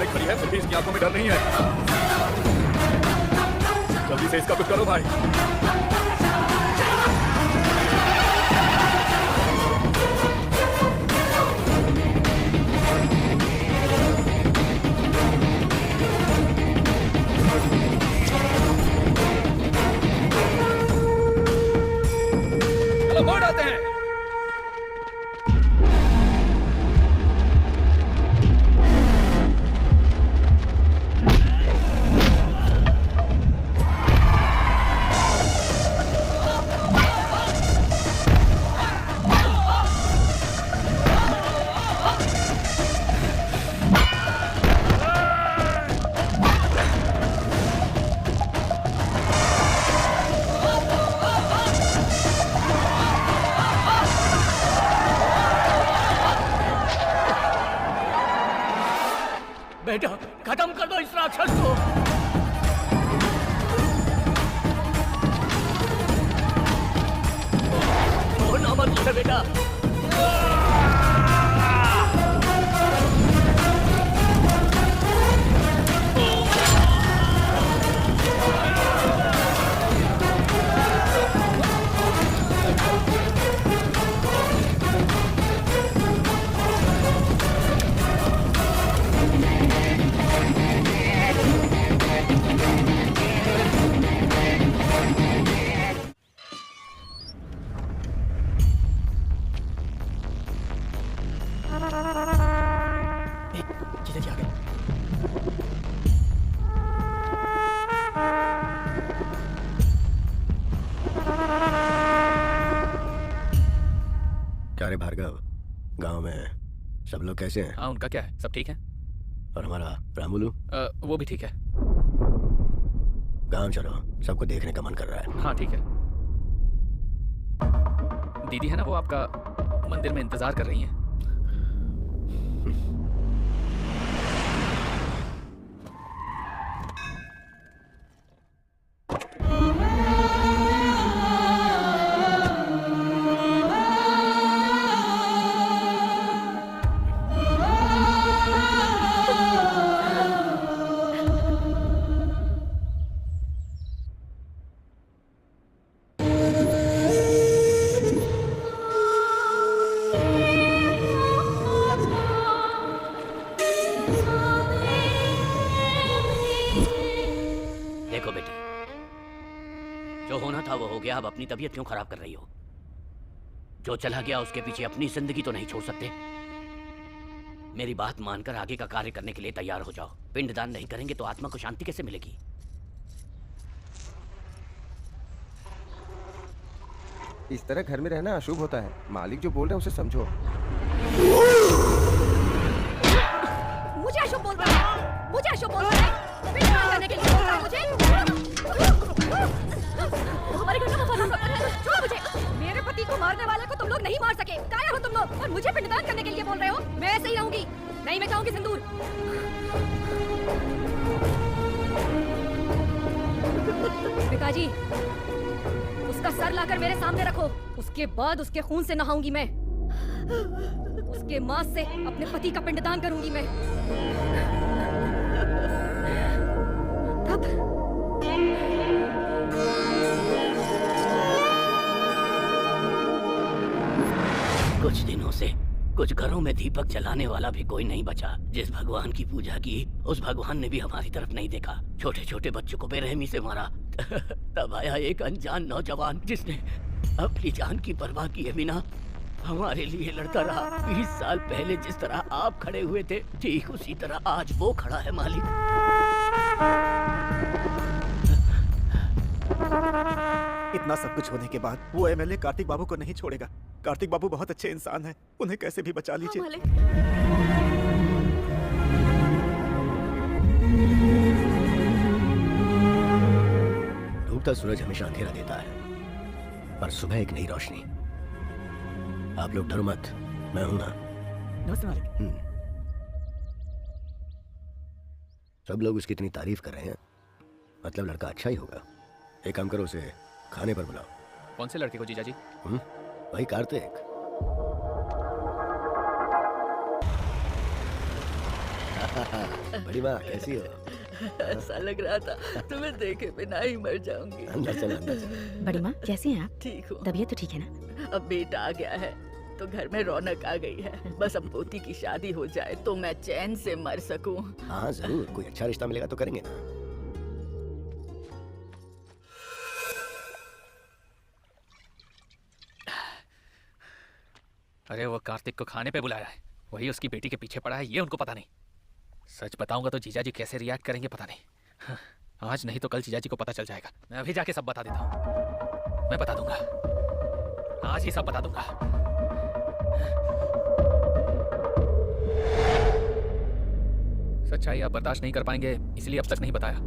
खड़ी है फिर भी इसकी आंखों में डर नहीं है। जल्दी से इसका कुछ करो भाई। चलो मोड़ आते हैं। बेटा। जीजा जी आ गए। क्या रे भार्गव, गांव में सब लोग कैसे हैं? हाँ, उनका क्या है, सब ठीक है। और हमारा रामुलू? वो भी ठीक है। गांव चलो, सबको देखने का मन कर रहा है। हाँ ठीक है। दीदी है ना, वो आपका मंदिर में इंतजार कर रही हैं। देखो बेटी, जो होना था वो हो गया। अब अपनी तबीयत क्यों खराब कर रही हो? जो चला गया उसके पीछे अपनी जिंदगी तो नहीं छोड़ सकते। मेरी बात मानकर आगे का कार्य करने के लिए तैयार हो जाओ। पिंडदान नहीं करेंगे तो आत्मा को शांति कैसे मिलेगी? इस तरह घर में रहना अशुभ होता है। मालिक जो बोल रहे हैं उसे समझो। मुझे अशुभ बोल रहा है, मुझे अशुभ बोल रहा है। पिंडदान करने के लिए बोल रहा है मुझे। हमारे घर का वफादार है, छोड़ो मुझे। मेरे पति को मारने वाले को तुम लोग नहीं मार सके। काया हो तुम लोग, और मुझे पिंडदान करने के लिए बोल रहे हो। मैं ऐसे ही रहूंगी, नहीं मैं चाहूंगी सिंदूर। पिताजी, उसका सर लाकर मेरे सामने रखो, उसके बाद उसके खून से नहाऊंगी मैं। उसके मांस से अपने पति का पिंडदान करूंगी मैं। तब कुछ दिनों से कुछ घरों में दीपक जलाने वाला भी कोई नहीं बचा। जिस भगवान की पूजा की उस भगवान ने भी हमारी तरफ नहीं देखा। छोटे छोटे बच्चों को बेरहमी से मारा। तब आया एक अनजान नौजवान जिसने अपनी जान की परवाह किए बिना हमारे लिए लड़ता रहा। 20 साल पहले जिस तरह आप खड़े हुए थे, ठीक उसी तरह आज वो खड़ा है मालिक। इतना सब कुछ होने के बाद वो एमएलए कार्तिक बाबू को नहीं छोड़ेगा। कार्तिक बाबू बहुत अच्छे इंसान हैं, उन्हें कैसे भी बचा लीजिए। डूबता सूरज हमेशा अंधेरा देता है, पर सुबह एक नई रोशनी। आप लोग डरो मत, मैं हूं ना। नमस्ते मालिक। सब लोग उसकी इतनी तारीफ कर रहे हैं, मतलब लड़का अच्छा ही होगा। एक काम करो, उसे खाने पर बुलाओ। कौन से लड़के को जीजा जी? वही कार्तिक। बड़ी माँ कैसी हो? ऐसा लग रहा था तुम्हें देखे बिना ही मर जाऊंगी। अंदर चलो, अंदर चलो। बड़ी माँ कैसी हैं आप? ठीक हूँ। तबीयत तो ठीक है ना? अब बेटा आ गया है तो घर में रौनक आ गई है। बस अब पोती की शादी हो जाए तो मैं चैन से मर सकूं। हाँ जरूर, कोई अच्छा रिश्ता मिलेगा तो करेंगे ना। अरे वो कार्तिक को खाने पे बुलाया है, वही उसकी बेटी के पीछे पड़ा है, ये उनको पता नहीं। सच बताऊंगा तो जीजा जी कैसे रिएक्ट करेंगे पता नहीं। आज नहीं तो कल जीजा जी को पता चल जाएगा। मैं अभी जाके सब बता देता हूँ। मैं बता दूंगा, आज ही सब बता दूंगा। सच्चाई आप बर्दाश्त नहीं कर पाएंगे, इसलिए अब तक नहीं बताया।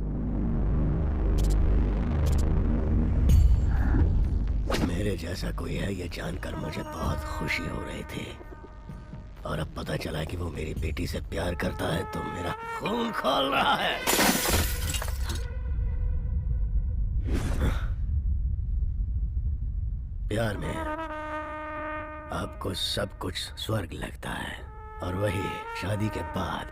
मेरे जैसा कोई है ये जानकर मुझे बहुत खुशी हो रही थी, और अब पता चला कि वो मेरी बेटी से प्यार करता है तो मेरा खून खौल रहा है। प्यार में आपको सब कुछ स्वर्ग लगता है और वही शादी के बाद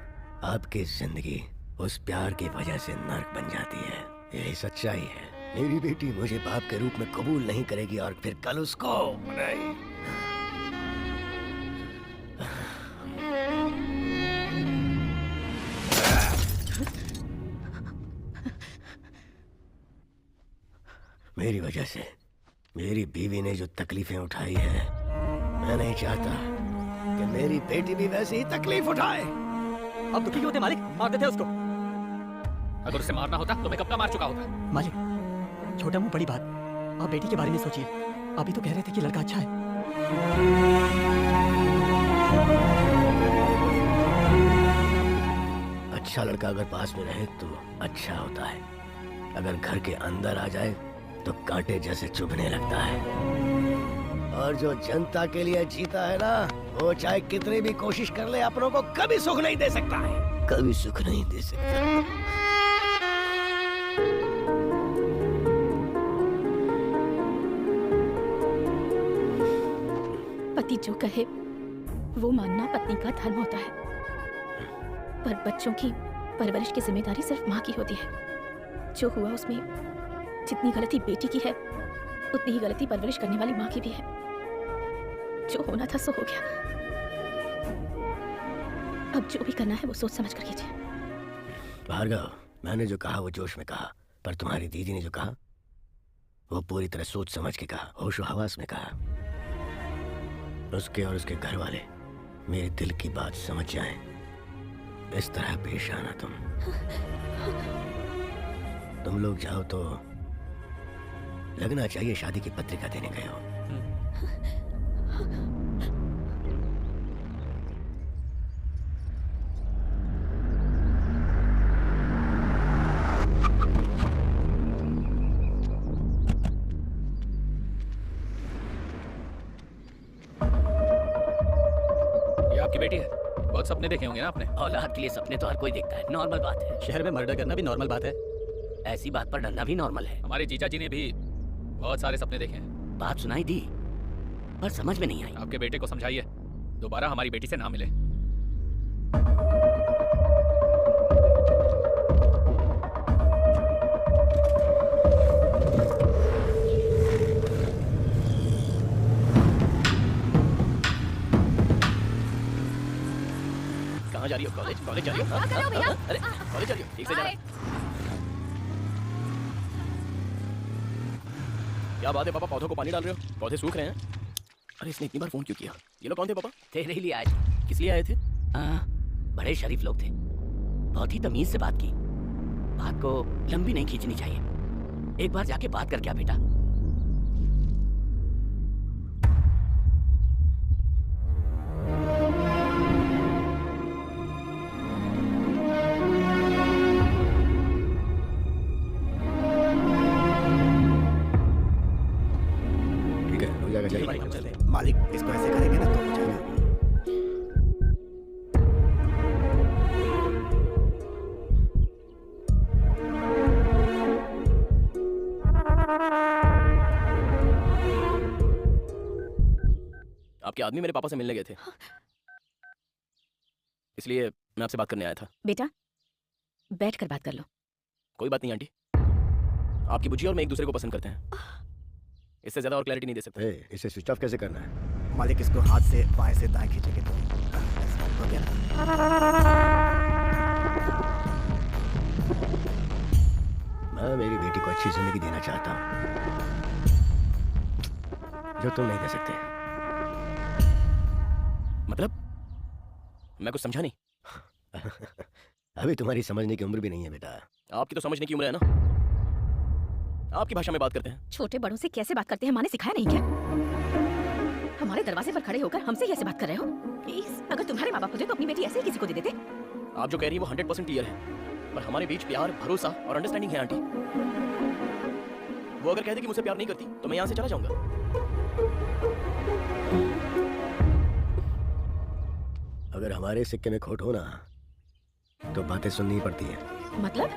आपकी जिंदगी उस प्यार की वजह से नर्क बन जाती है। यही सच्चाई है। मेरी बेटी मुझे बाप के रूप में कबूल नहीं करेगी और फिर कल उसको नहीं। मेरी वजह से मेरी बीवी ने जो तकलीफें उठाई है, मैं नहीं चाहता कि मेरी बेटी भी वैसी ही तकलीफ उठाए। अब दुखी क्यों थे मालिक? मारते थे उसको। अगर उसे मारना होता तो मैं कब का मार चुका होता। मालिक, छोटा मुंह बड़ी बात। आप बेटी के बारे में सोचिए। अभी तो कह रहे थे कि लड़का अच्छा है। अच्छा लड़का अगर पास में रहे तो अच्छा होता है, अगर घर के अंदर आ जाए तो कांटे जैसे चुभने लगता है। और जो जनता के लिए जीता है ना, वो चाहे कितनी भी कोशिश कर ले, अपनों को कभी सुख नहीं दे सकता है, कभी सुख नहीं दे सकता। पति जो कहे वो मानना पत्नी का धर्म होता है, पर बच्चों की परवरिश की जिम्मेदारी सिर्फ माँ की होती है। जो हुआ उसमें जितनी गलती बेटी की है, उतनी ही गलती परवरिश करने वाली माँ की भी है। जो होना था सो हो गया। अब जो भी करना है वो सोच समझ कर कीजिए। भार्गव, मैंने जो कहा वो जोश में कहा, पर तुम्हारी दीदी ने जो कहा वो पूरी तरह सोच समझ के कहा, होशो हवास में कहा। उसके और उसके घर वाले मेरे दिल की बात समझ जाएं, इस तरह पेश आना। तुम लोग जाओ तो लगना चाहिए शादी की पत्रिका देने गए हो। ये आपकी बेटी है। बहुत सपने देखे होंगे ना आपने। औलाद के लिए सपने तो हर कोई देखता है, नॉर्मल बात है। शहर में मर्डर करना भी नॉर्मल बात है। ऐसी बात पर डरना भी नॉर्मल है। हमारे जीजा जी ने भी बहुत सारे सपने देखे हैं। बात सुनाई दी पर समझ में नहीं आई। आपके बेटे को समझाइए दोबारा हमारी बेटी से ना मिले। कहाँ जा रही हो? कॉलेज? कॉलेज जा रही हो? क्या कर रहे हो भैया? अरे कॉलेज जा रही हो? ठीक से जाना। क्या बात है पापा, पौधों को पानी डाल रहे हो? पौधे सूख रहे हैं। अरे इसने इतनी बार फोन क्यों किया? ये लोग कौन थे पापा? तेरे लिए आए थे। किस लिए आए थे? बड़े शरीफ लोग थे, बहुत ही तमीज से बात की। बात को लंबी नहीं खींचनी चाहिए। एक बार जाके बात कर क्या बेटा। ठीक है, हो जाएगा। चलिए चलिए भाई, हम चलते हैं। मालिक, इसको ऐसे करेंगे ना तो हो जाएगा। आपके आदमी मेरे पापा से मिलने गए थे, इसलिए मैं आपसे बात करने आया था। बेटा बैठकर बात कर लो। कोई बात नहीं आंटी, आपकी बुच्ची और मैं एक दूसरे को पसंद करते हैं। इससे ज्यादा और क्लैरिटी नहीं दे सकते। इसे स्विच ऑफ कैसे करना है? मालिक, इसको हाथ से बाएं से दाएं खींचेंगे तो ऐसा हो गया ना। मैं मेरी बेटी को अच्छी जिंदगी देना चाहता हूँ जो तुम नहीं दे सकते। मतलब? मैं कुछ समझा नहीं। अभी तुम्हारी समझने की उम्र भी नहीं है बेटा। आपकी तो समझने की उम्र है ना। आपकी भाषा में बात करते हैं। छोटे बड़ों से कैसे बात करते हैं माँ ने सिखाया नहीं क्या? हमारे दरवाजे पर खड़े होकर हमसे कैसे बात कर रहे हो? प्लीज, अगर तुम्हारे माँ बाप होते तो अपनी बेटी ऐसे ही किसी को दे देते। आप जो कह रही है वो 100% क्लियर है, पर हमारे बीच प्यार, भरोसा और अंडरस्टैंडिंग है आंटी। वो अगर कह दे कि मुझसे प्यार नहीं करती तो मैं यहाँ से चला जाऊंगा। अगर हमारे सिक्के में खोट हो ना तो बातें सुननी पड़ती है। मतलब?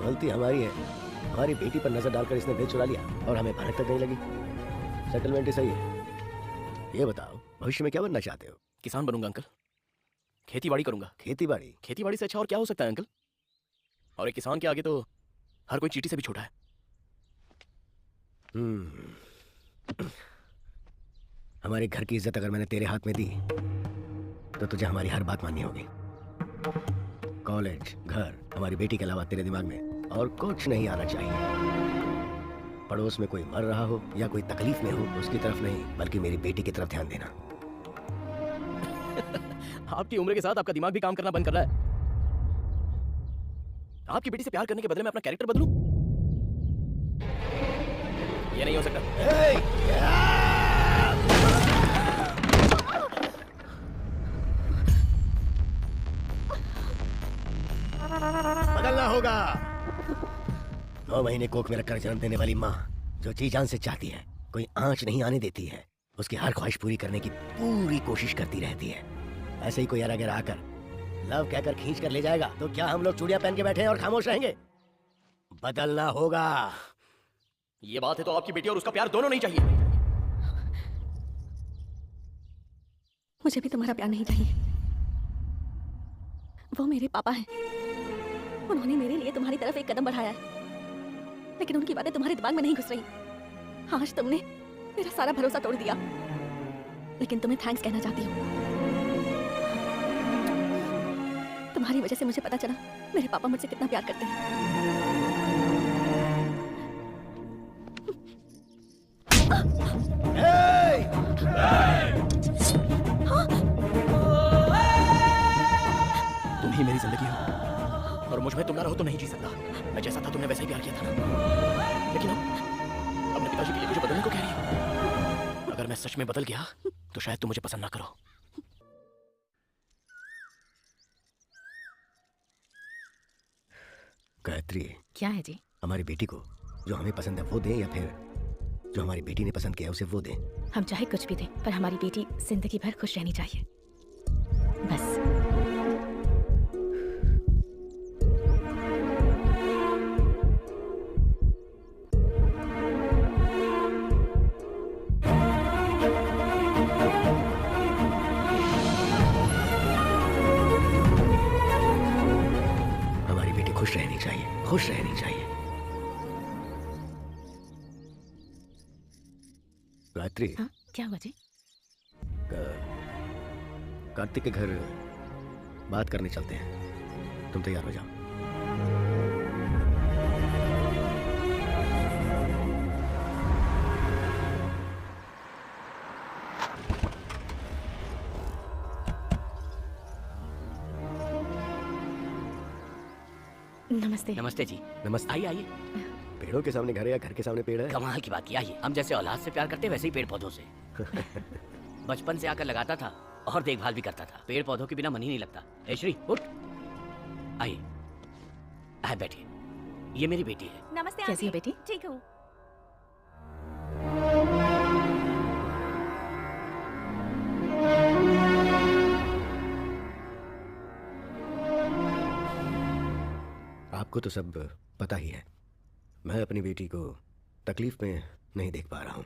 गलती हमारी है। हमारी बेटी पर नजर डालकर इसने दिल चुरा लिया और हमें भनक तक नहीं लगी। सेटलमेंट ही सही है। ये बताओ भविष्य में क्या बनना चाहते हो? किसान बनूंगा अंकल, खेती बाड़ी करूंगा। खेती बाड़ी? खेती बाड़ी से अच्छा और क्या हो सकता है अंकल? और एक किसान के आगे तो हर कोई चींटी से भी छोटा है। हमारे घर की इज्जत अगर मैंने तेरे हाथ में दी तो तुझे हमारी हर बात माननी होगी। कॉलेज, घर, हमारी बेटी के अलावा तेरे दिमाग में और कुछ नहीं आना चाहिए। पड़ोस में कोई मर रहा हो या कोई तकलीफ में हो, उसकी तरफ नहीं बल्कि मेरी बेटी की तरफ ध्यान देना। आपकी उम्र के साथ आपका दिमाग भी काम करना बंद कर रहा है। आपकी बेटी से प्यार करने के बदले में अपना कैरेक्टर बदलूं? ये नहीं हो सकता। बदलना होगा। 9 महीने कोख में रखकर जन्म देने वाली माँ जो जी जान से चाहती है, कोई आंच नहीं आने देती है, उसकी हर ख्वाहिश पूरी करने की पूरी कोशिश करती रहती है। ऐसे ही कोई अगर आकर लव कहकर खींच कर ले जाएगा तो क्या हम लोग चूड़ियां पहन के बैठे हैं और खामोश रहेंगे? बदलना होगा। ये बात है तो आपकी बेटी और उसका प्यार दोनों नहीं चाहिए। मुझे भी तुम्हारा प्यार नहीं चाहिए। वो मेरे पापा हैं। उन्होंने मेरे लिए तुम्हारी तरफ एक कदम बढ़ाया है, लेकिन उनकी बातें तुम्हारे दिमाग में नहीं घुस रही। आज तुमने मेरा सारा भरोसा तोड़ दिया, लेकिन तुम्हें थैंक्स कहना चाहती हूँ। तुम्हारी वजह से मुझे पता चला मेरे पापा मुझसे कितना प्यार करते हैं। तुम ही मेरी जिंदगी हो और मुझ में तुम ना रहो तो नहीं जी सकता। मैं जैसा था तुमने वैसे ही प्यार किया था ना। लेकिन अब अपने पिताजी के लिए मुझे बदलने को कह रही हो। अगर मैं सच में बदल गया तो शायद तुम मुझे पसंद ना करो। गायत्री, क्या है जी? हमारी बेटी को जो हमें पसंद है वो दें या फिर जो हमारी बेटी ने पसंद किया है उसे वो दें? हम चाहे कुछ भी दें, पर हमारी बेटी जिंदगी भर खुश रहनी चाहिए, बस। हमारी बेटी खुश रहनी चाहिए, खुश रहनी चाहिए। गायत्री, हाँ, क्या हुआ जी? कार्तिक के घर बात करने चलते हैं, तुम तैयार हो जाओ। नमस्ते। नमस्ते जी। नमस्ते। आइए आइए। पेड़ों के सामने घर है या घर के सामने पेड़ है? कमाल की बात की। आइए, हम जैसे औलाद से प्यार करते वैसे ही पेड़ पौधों से। बचपन से आकर लगाता था और देखभाल भी करता था। पेड़ पौधों के बिना मन ही नहीं लगता। ए श्री, उठ। आइए, आए बैठिए। ये मेरी बेटी है। नमस्ते। कैसी हो बेटी? ठीक हूँ। आपको तो सब पता ही है। मैं अपनी बेटी को तकलीफ में नहीं देख पा रहा हूँ,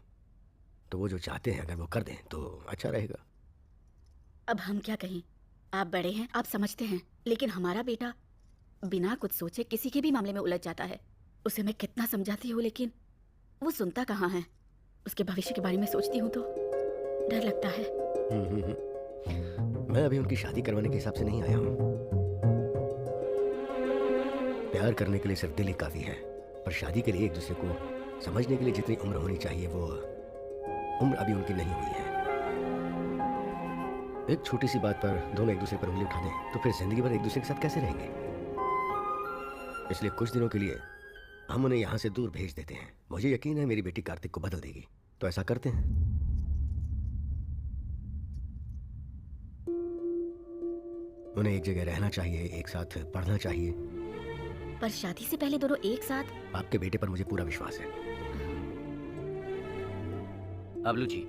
तो वो जो चाहते हैं अगर वो कर दें तो अच्छा रहेगा। अब हम क्या कहें? आप बड़े हैं, आप समझते हैं, लेकिन हमारा बेटा बिना कुछ सोचे किसी के भी मामले में उलझ जाता है। उसे मैं कितना समझाती हूँ लेकिन वो सुनता कहाँ है। उसके भविष्य के बारे में सोचती हूँ तो डर लगता है। मैं अभी उनकी शादी करवाने के हिसाब से नहीं आया हूँ। प्यार करने के लिए सिर्फ दिल ही काफी है, पर शादी के लिए एक दूसरे को समझने के लिए जितनी उम्र होनी चाहिए वो उम्र अभी उनकी नहीं हुई है। एक छोटी सी बात पर दोनों एक दूसरे पर उंगली उठा दें तो फिर जिंदगी भर एक दूसरे के साथ कैसे रहेंगे? इसलिए कुछ दिनों के लिए हम उन्हें यहाँ से दूर भेज देते हैं। मुझे यकीन है मेरी बेटी कार्तिक को बदल देगी, तो ऐसा करते हैं। उन्हें एक जगह रहना चाहिए, एक साथ पढ़ना चाहिए। पर शादी से पहले दोनों एक साथ? आपके बेटे पर मुझे पूरा विश्वास है। अबलू जी,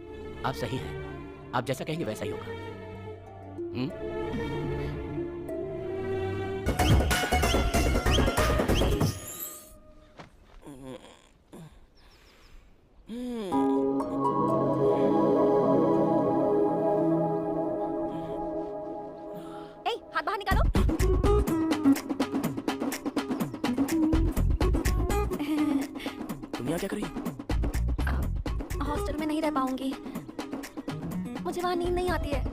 आप सही हैं। आप जैसा कहेंगे वैसा ही होगा। यहाँ क्या कर रही है? हॉस्टल में नहीं रह पाऊंगी, मुझे वहाँ नींद नहीं आती है,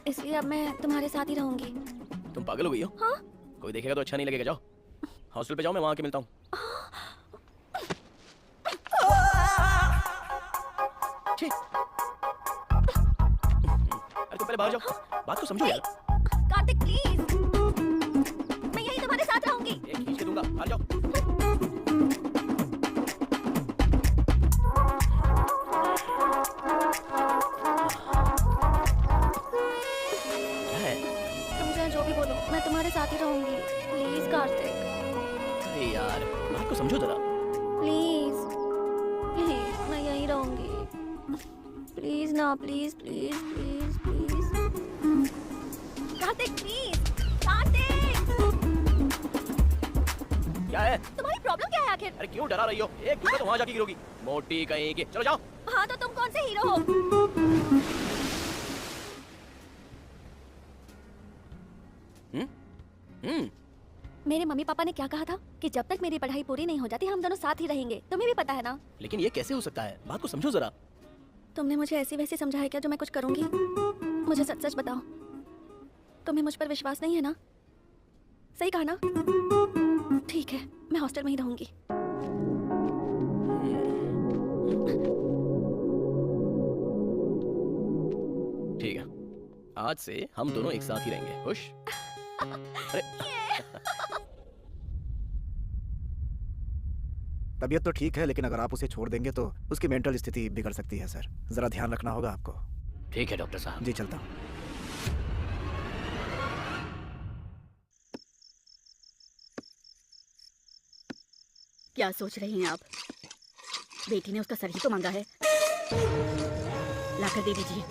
इसलिए अब मैं तुम्हारे साथ ही रहूंगी। तुम पागल हो गई हो? हाँ? कोई देखेगा तो अच्छा नहीं लगेगा, जाओ हॉस्टल पे जाओ, मैं वहाँ आके मिलता हूँ। अरे तुम पहले बाहर जाओ, बात को समझो यार। कार्तिक प्लीज, मैं यहीं तुम्हारे साथ रहूंगी। एक खींच के दूंगा, बाहर जाओ। तुम चाहे जो भी बोलो, मैं तुम्हारे साथ ही रहूंगी। प्लीज कार्तिक। अरे यार बात को समझो जरा। प्लीज प्लीज, मैं यहीं रहूंगी। प्लीज ना, please please please please. Kartik please, Kartik. क्या है? तुम्हारी प्रॉब्लम क्या है आखिर? अरे क्यों डरा रही हो? एक गिरोगे तो वहाँ जाके गिरोगी, मोटी कहीं की। चलो जाओ। हाँ तो तुम कौन से हीरो हो? मेरे मम्मी पापा ने क्या कहा था कि जब तक मेरी पढ़ाई पूरी नहीं हो जाती हम दोनों साथ ही रहेंगे। तुम्हें भी पता है ना? लेकिन ये कैसे हो सकता है? बात को समझो जरा। तुमने मुझे ऐसी वैसी समझा है क्या जो मैं कुछ करूंगी? मुझे सच सच बताओ, तुम्हें मुझ पर विश्वास नहीं है ना? सही कहा ना? ठीक है, मैं हॉस्टल में ही रहूंगी। ठीक है, आज से हम दोनों एक साथ ही रहेंगे। खुश? अरे तबीयत तो ठीक है, लेकिन अगर आप उसे छोड़ देंगे तो उसकी मेंटल स्थिति बिगड़ सकती है सर। जरा ध्यान रखना होगा आपको। ठीक है डॉक्टर साहब। जी चलता हूँ। क्या सोच रही हैं आप? बेटी ने उसका सर ही तो मांगा है, लाकर दे दीजिए,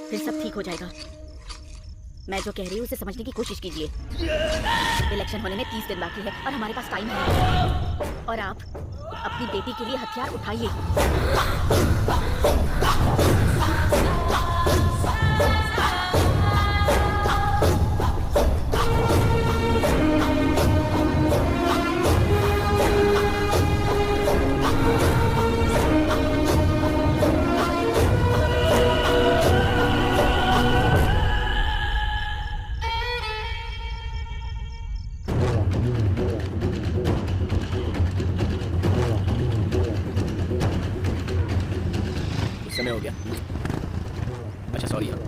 फिर सब ठीक हो जाएगा। मैं जो कह रही हूँ उसे समझने की कोशिश कीजिए। इलेक्शन होने में 30 दिन बाकी है और हमारे पास टाइम है, और आप अपनी बेटी के लिए हथियार उठाइए। समय हो गया। अच्छा सॉरी यार।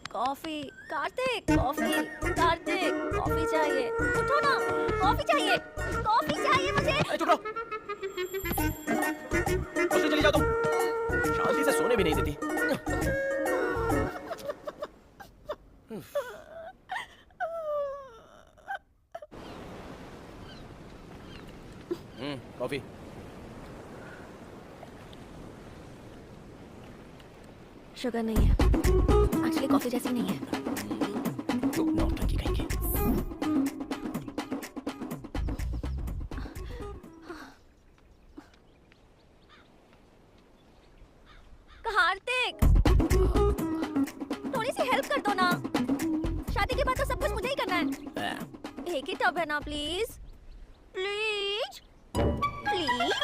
Coffee Kartik, coffee Kartik, coffee चाहिए। उठो ना, कॉफी चाहिए, कॉफी चाहिए मुझे। अरे चुप रहो, चली जाओ तुम, शांति से सोने भी नहीं देती। कॉफी। शुगर नहीं है, एक्चुअली कॉफी जैसी नहीं है। नौटंकी कहीं की। कार्तिक, थोड़ी सी हेल्प कर दो ना, शादी के बाद तो सब कुछ मुझे ही करना है। एक ही टब है ना, प्लीज प्लीज प्लीज।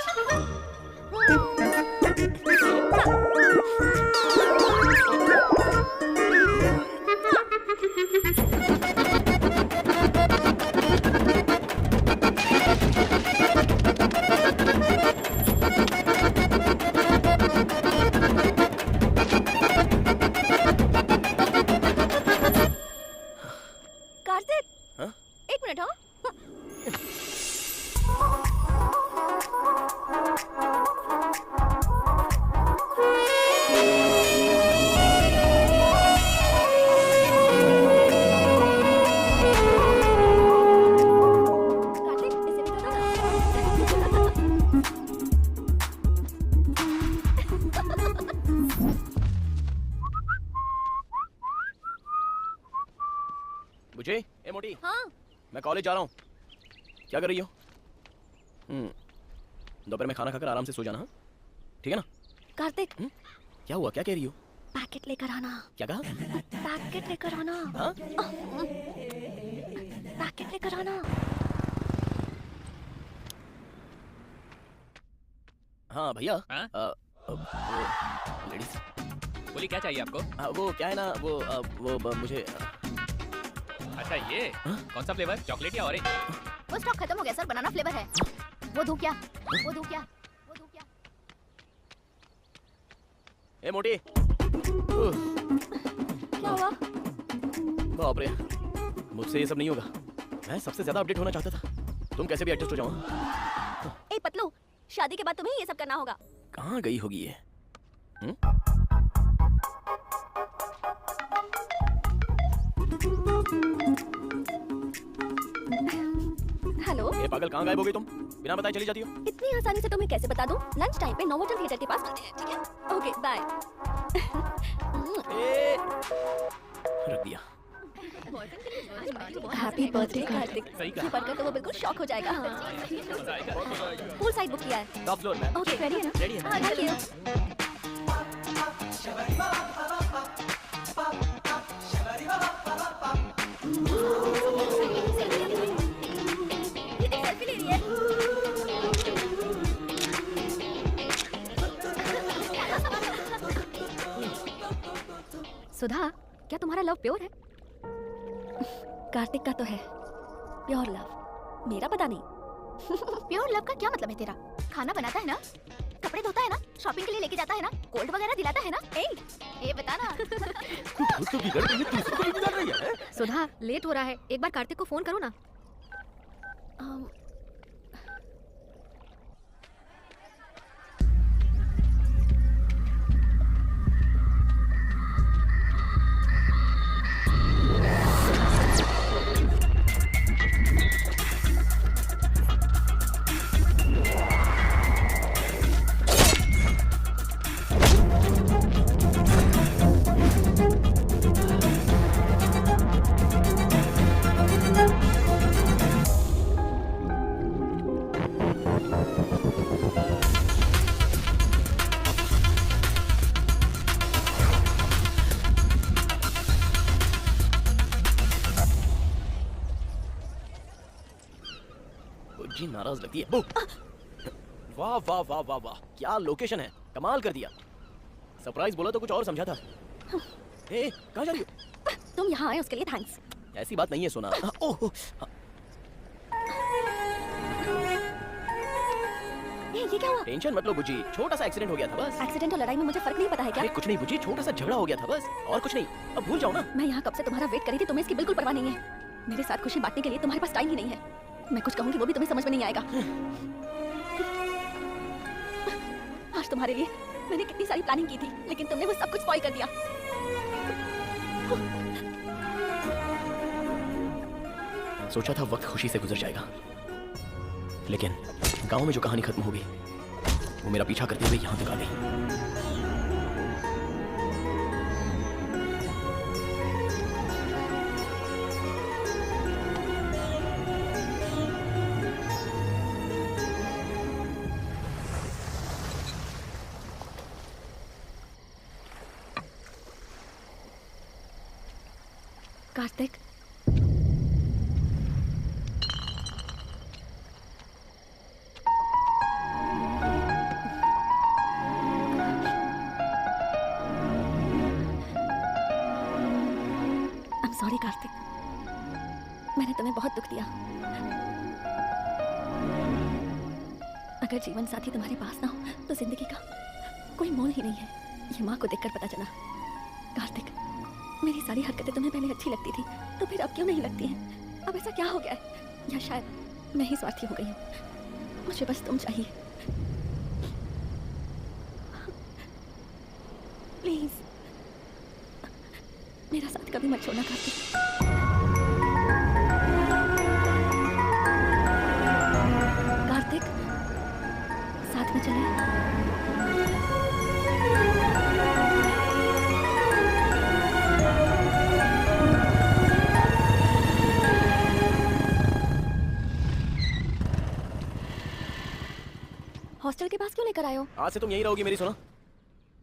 कार्तिक, हाँ? एक मिनट। हाँ कॉलेज जा रहा हूँ। क्या कर रही हो? दोपहर में खाना खाकर आराम से सो जाना, हाँ? ठीक है ना? कार्तिक, क्या हुआ? क्या कह रही हो? पैकेट लेकर आना। क्या कहा? पैकेट लेकर आना। हाँ? पैकेट लेकर आना। हाँ भैया। हाँ? लेडीज बोली क्या चाहिए आपको? वो क्या है ना, वो मुझे अच्छा ये कौन सा फ्लेवर, चॉकलेट या ऑरेंज? वो स्टॉक खत्म हो गया सर, बनाना फ्लेवर है। वो दूं क्या? वो दूं क्या? वो दूं क्या? ए मोटी। क्या हुआ? बाप रे, मुझसे ये सब नहीं होगा। मैं सबसे ज्यादा अपडेट होना चाहता था, तुम कैसे भी एडजस्ट हो जाओ। ए पतलू, शादी के बाद तुम्हें ये सब करना होगा। कहाँ गई होगी ये? हेलो। ए पागल, कहाँ गायब हो गई तुम? बिना बताए चली जाती हो। इतनी आसानी से तुम्हें कैसे बता दूं? लंच टाइम पे नोवोटल थिएटर के पास मिलते हैं, ठीक है? Okay bye. रख दिया। Happy birthday Kartik. सही कहा। ये पढ़कर तो वो बिल्कुल शॉक हो जाएगा। पूल साइड बुक किया है। टॉप फ्लोर में। ओके रेडी है ना? रेडी है। हाँ थैंक यू। सेल्फी ले रही है। सुधा, क्या तुम्हारा लव प्योर है? कार्तिक का तो है प्योर लव, मेरा पता नहीं। प्योर लव का क्या मतलब है तेरा? खाना बनाता है ना, कपड़े धोता है ना, शॉपिंग के लिए लेके जाता है ना, कोल्ड वगैरह दिलाता है ना? ए बता ना। तू खुद तो बिगड़ रही है, दूसरों को भी बिगाड़ रही है। सुधा, लेट हो रहा है, एक बार कार्तिक को फोन करो ना। जी नाराज लगती है। वाह वाह वाह वाह वाह, क्या लोकेशन है, कमाल कर दिया। सरप्राइज बोला तो कुछ और समझा था। ए, कहाँ जा रही हो? तुम यहाँ आए उसके लिए थैंक्स। ऐसी बात नहीं है सोना। ओह, ये क्या हुआ? टेंशन मत लो बुजी, छोटा सा एक्सीडेंट हो गया था बस। एक्सीडेंट और लड़ाई में मुझे फर्क नहीं पता है क्या? अरे कुछ नहीं बुजी, छोटा सा झगड़ा हो गया था बस, और कुछ नहीं। अब भूल जाओ ना। मैं यहाँ कब से तुम्हारा वेट कर रही थी, तुम्हें इसकी बिल्कुल परवाह नहीं है। मेरे साथ खुशी बांटने के लिए तुम्हारे पास टाइम ही नहीं है। मैं कुछ कहूँगी वो भी तुम्हें समझ में नहीं आएगा। आज तुम्हारे लिए मैंने कितनी सारी प्लानिंग की थी, लेकिन तुमने वो सब कुछ स्पॉइल कर दिया। सोचा था वक्त खुशी से गुजर जाएगा, लेकिन गांव में जो कहानी खत्म हो गई वो मेरा पीछा करते हुए यहाँ तक आ गई। कार्तिक, सॉरी कार्तिक, मैंने तुम्हें बहुत दुख दिया। अगर जीवन साथी तुम्हारे पास ना हो तो जिंदगी का कोई मोल ही नहीं है, ये माँ को देखकर पता चला। कार्तिक, मेरी सारी हरकतें तुम्हें पहले अच्छी लगती थी, तो फिर अब क्यों नहीं लगती हैं? अब ऐसा क्या हो गया है? या शायद मैं ही स्वार्थी हो गई हूँ। मुझे बस तुम चाहिए। प्लीज मेरा साथ कभी मत छोड़ना कार्तिक। कार्तिक, साथ में चलें। हॉस्टल के पास क्यों लेकर आए हो? आज से तुम यहीं रहोगी मेरी सोना।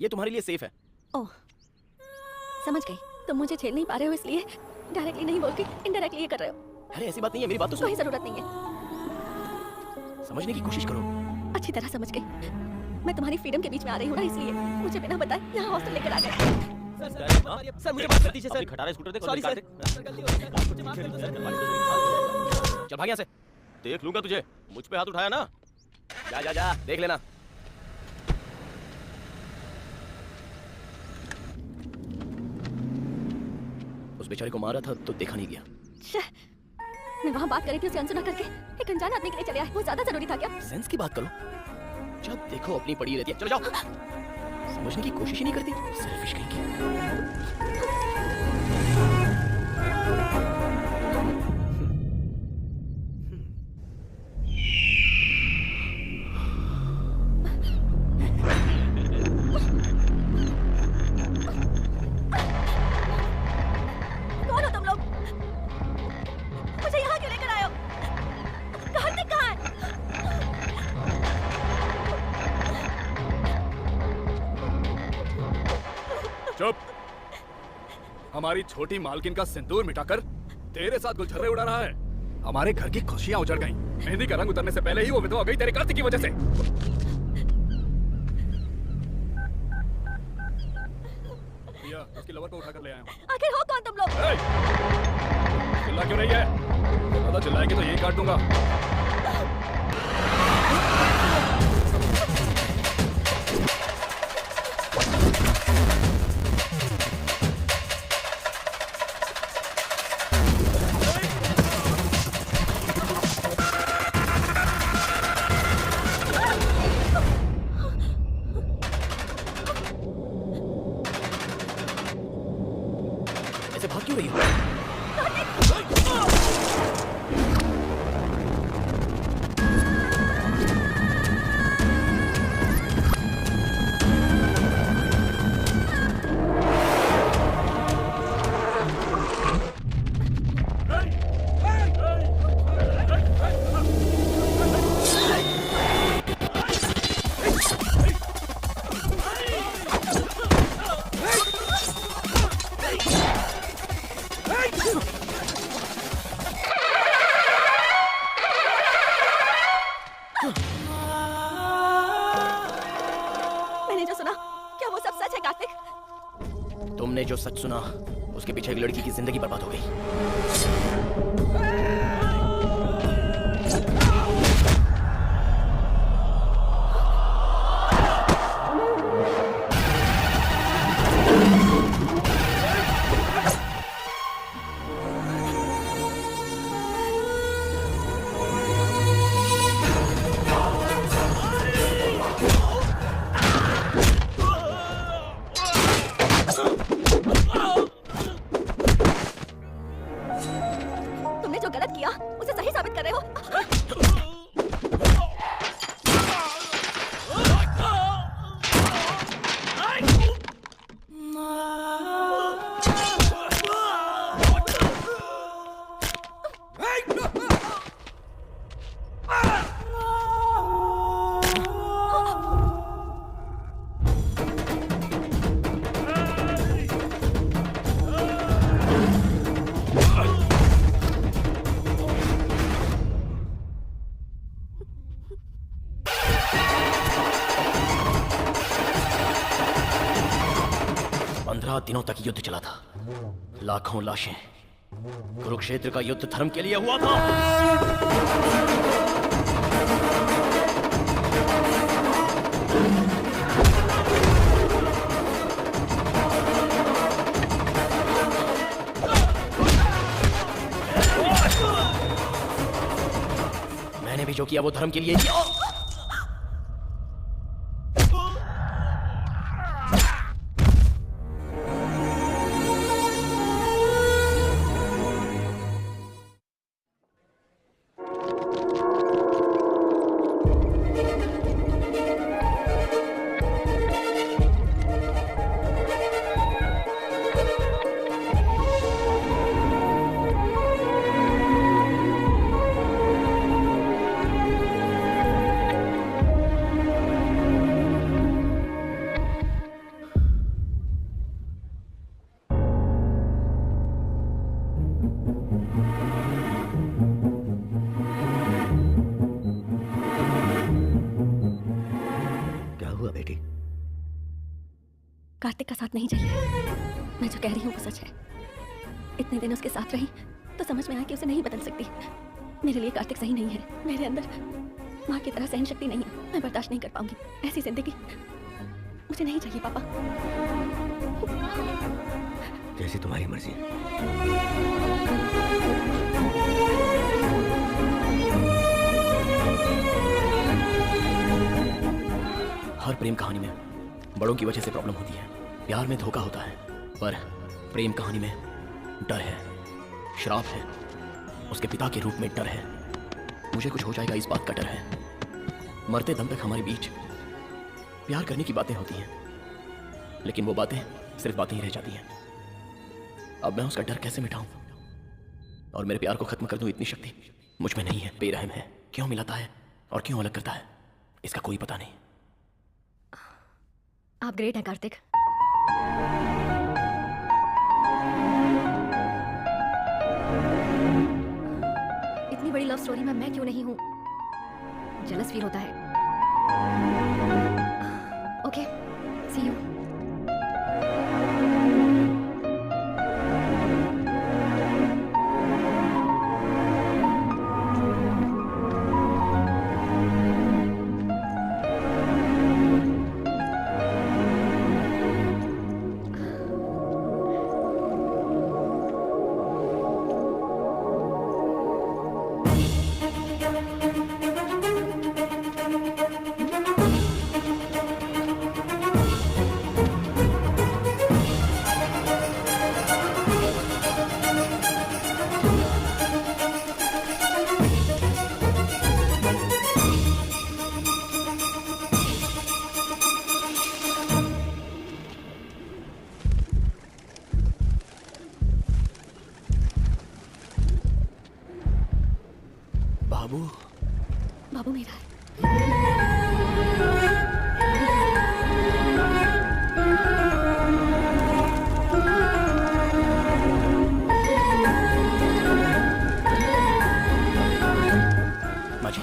ये तुम्हारे लिए सेफ है। ओह, समझ गई। तुम मुझे झेल नहीं पा रहे हो इसलिए डायरेक्टली नहीं बोल के इनडायरेक्टली ये कर रहे हो। अरे ऐसी बात नहीं है, मेरी बात तो कोई सुनो। जरूरत नहीं है। समझने की कोशिश करो। अच्छी तरह समझ गई। मैं तुम्हारी फ्रीडम के बीच में आ रही हूँ ना, इसलिए मुझे बिना बताए यहाँ हॉस्टल लेकर आ गए। सर मुझे माफ कर दीजिए सर। खटारा स्कूटर देख। Sorry sir. चल भाग यहाँ से। देख लूंगा तुझे। मुझ पे हाथ उठाया ना, जा जा जा देख लेना। उस बेचारे को मारा था तो देखा नहीं गया। मैं वहाँ बात कर रही थी, उसे अनसुना करके एक अनजान आदमी के लिए चले आए। वो ज्यादा जरूरी था क्या? सेंस की बात करो। जब देखो अपनी पड़ी रहती है। चलो जाओ। समझने की कोशिश ही नहीं करती। सेल्फिश कहीं की। कौन हो तुम लोग? मुझे यहाँ क्यों लेकर आए हो? कार्तिक कहाँ है? चुप। हमारी छोटी मालकिन का सिंदूर मिटाकर तेरे साथ गुलछर्रे उड़ा रहा है। हमारे घर की खुशियां उजड़ गईं। मेहंदी का रंग उतरने से पहले ही वो विधवा हो गई तेरे कार्तिक की वजह से। भैया, उसकी लवर को उठाकर ले आया हूं। आखिर हो कौन तुम लोग? चिल्ला क्यों रही है? ज्यादा चिल्लाएगी तो यही काट दूंगा। ऐसे भाग क्यों रही हो? मैंने जो सुना, क्या वो सब सच है कार्तिक? तुमने जो सच सुना, उसके पीछे एक लड़की की जिंदगी बर्बाद हो गई। तुमने जो गलत किया उसे सही साबित कर रहे हो। दिनों तक युद्ध चला था। लाखों लाशें। कुरुक्षेत्र का युद्ध धर्म के लिए हुआ था। मैंने भी जो किया वो धर्म के लिए किया। कार्तिक का साथ नहीं चाहिए। मैं जो कह रही हूँ वो सच है। इतने दिन उसके साथ रही तो समझ में आया कि उसे नहीं बदल सकती। मेरे लिए कार्तिक सही नहीं है। मेरे अंदर माँ की तरह सहन शक्ति नहीं है। मैं बर्दाश्त नहीं कर पाऊंगी ऐसी जिंदगी। मुझे नहीं चाहिए पापा। जैसी तुम्हारी मर्जी। हर प्रेम कहानी में बड़ों की वजह से प्रॉब्लम होती है। प्यार में धोखा होता है, पर प्रेम कहानी में डर है, श्राप है, उसके पिता के रूप में डर है। मुझे कुछ हो जाएगा इस बात का डर है। मरते दम तक हमारे बीच प्यार करने की बातें होती हैं, लेकिन वो बातें सिर्फ बातें ही रह जाती हैं। अब मैं उसका डर कैसे मिटाऊं और मेरे प्यार को खत्म कर दूं? इतनी शक्ति मुझ में नहीं है। बेरहम है, क्यों मिलाता है और क्यों अलग करता है, इसका कोई पता नहीं। आप ग्रेट हैं कार्तिक। इतनी बड़ी लव स्टोरी में मैं क्यों नहीं हूं? जेलस फील होता है। Okay, C you. बाबू मेरा है। माँ जी,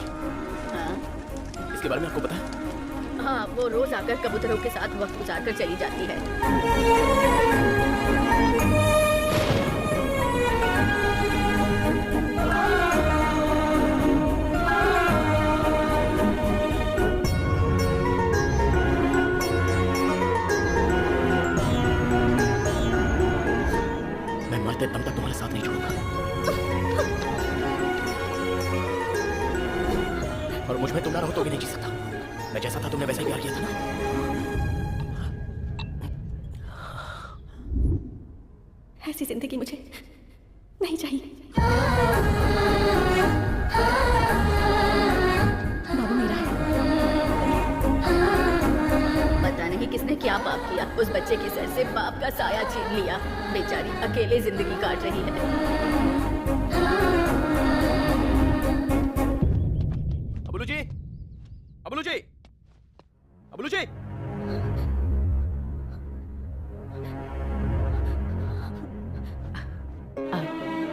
इसके बारे में आपको पता है? हाँ, वो रोज आकर कबूतरों के साथ वक्त गुजार कर चली जाती है। मैं मरते दम तक तुम्हारे साथ नहीं छोड़ूंगा। और मुझ में तुम ना रहो तो भी नहीं जी सकता। मैं जैसा था तुमने वैसा ही प्यार किया था ना। ऐसी जिंदगी मुझे नहीं चाहिए। बाबू मेरा है। पता नहीं किसने क्या पाप किया, उस बच्चे के सर से बाप का साया छीन लिया। बेचारी अकेले जिंदगी काट रही है। अबुलू जी, अबुलू जी, अबुलू जी।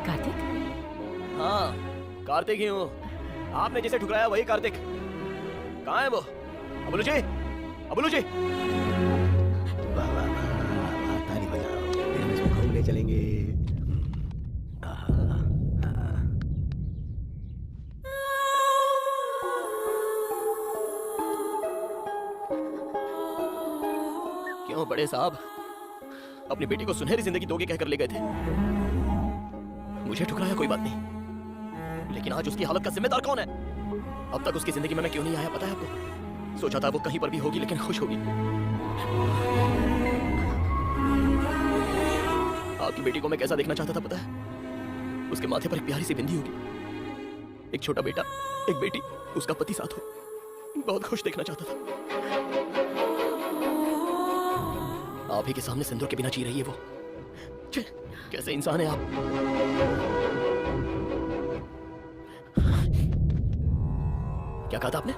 कार्तिक? हाँ, कार्तिक ही हूँ। आपने जिसे ठुकराया वही कार्तिक। कहाँ है वो? अबुलू जी, अबुलू जी। वाह वाह वाह, ताली बजाओ, फिर हम इसको घूमने चलेंगे। क्यों बड़े साहब अपनी बेटी को सुनहरी जिंदगी दोगे कहकर ले गए थे? मुझे ठुकराया कोई बात नहीं, लेकिन आज उसकी हालत का जिम्मेदार कौन है? अब तक उसकी जिंदगी में मैं क्यों नहीं आया पता है आपको? सोचा था वो कहीं पर भी होगी लेकिन खुश होगी। आपकी बेटी को मैं कैसा देखना चाहता था पता है? उसके माथे पर एक प्यारी सी बिंदी होगी, एक छोटा बेटा, एक बेटी, उसका पति साथ हो। बहुत खुश देखना चाहता था। आप ही के सामने सिंदूर के बिना जी रही है वो। छे, कैसे इंसान है आप? क्या कहा था आपने?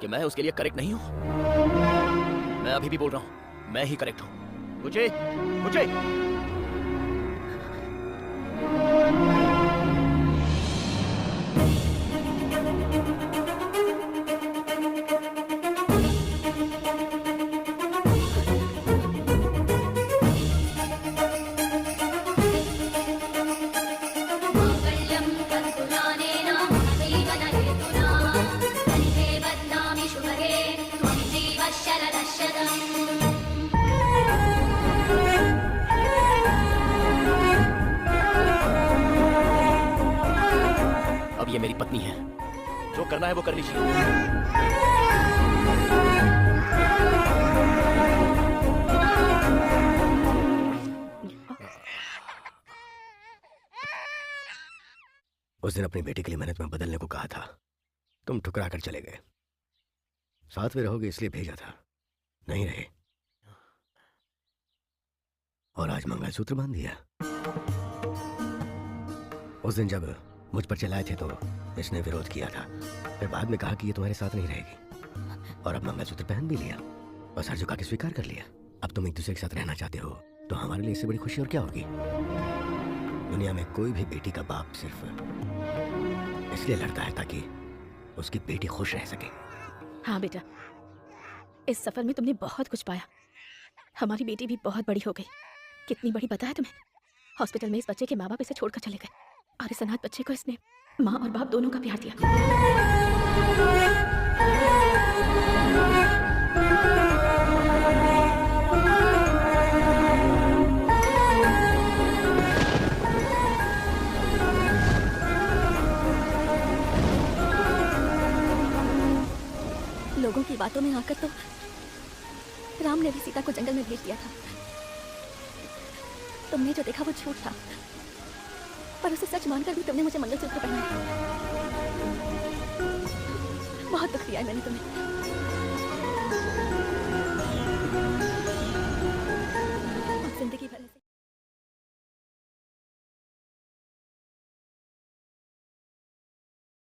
कि मैं उसके लिए करेक्ट नहीं हूं? मैं अभी भी बोल रहा हूं, मैं ही करेक्ट हूं। मुझे मुझे है वो कर लीजिए। उस दिन अपनी बेटी के लिए मैंने तुम्हें बदलने को कहा था, तुम ठुकरा कर चले गए। साथ में रहोगे इसलिए भेजा था, नहीं रहे, और आज मंगलसूत्र बांध दिया। उस दिन जब मुझ पर चलाए थे तो इसने विरोध किया था, फिर बाद में कहा कि ये तुम्हारे साथ नहीं रहेगी, और अब मंगलसूत्र पहन भी लिया और सर झुका के स्वीकार कर लिया। अब तुम एक दूसरे के साथ रहना चाहते हो तो हमारे लिए इससे बड़ी खुशी और क्या होगी। दुनिया में कोई भी बेटी का बाप सिर्फ इसलिए लड़ता है ताकि उसकी बेटी खुश रह सके। हाँ बेटा, इस सफर में तुमने बहुत कुछ पाया। हमारी बेटी भी बहुत बड़ी हो गई। कितनी बड़ी पता है तुम्हें? हॉस्पिटल में इस बच्चे के माँ बाप इसे छोड़कर चले गए, और इस अनाथ बच्चे को इसने माँ और बाप दोनों का प्यार दिया। लोगों की बातों में आकर तो राम ने भी सीता को जंगल में भेज दिया था। तुमने जो देखा वो झूठ था, पर उसे सच मानकर भी तुमने मुझे मंगलसूत्र पहनाया। बहुत दुख दिया है मैंने तुम्हें।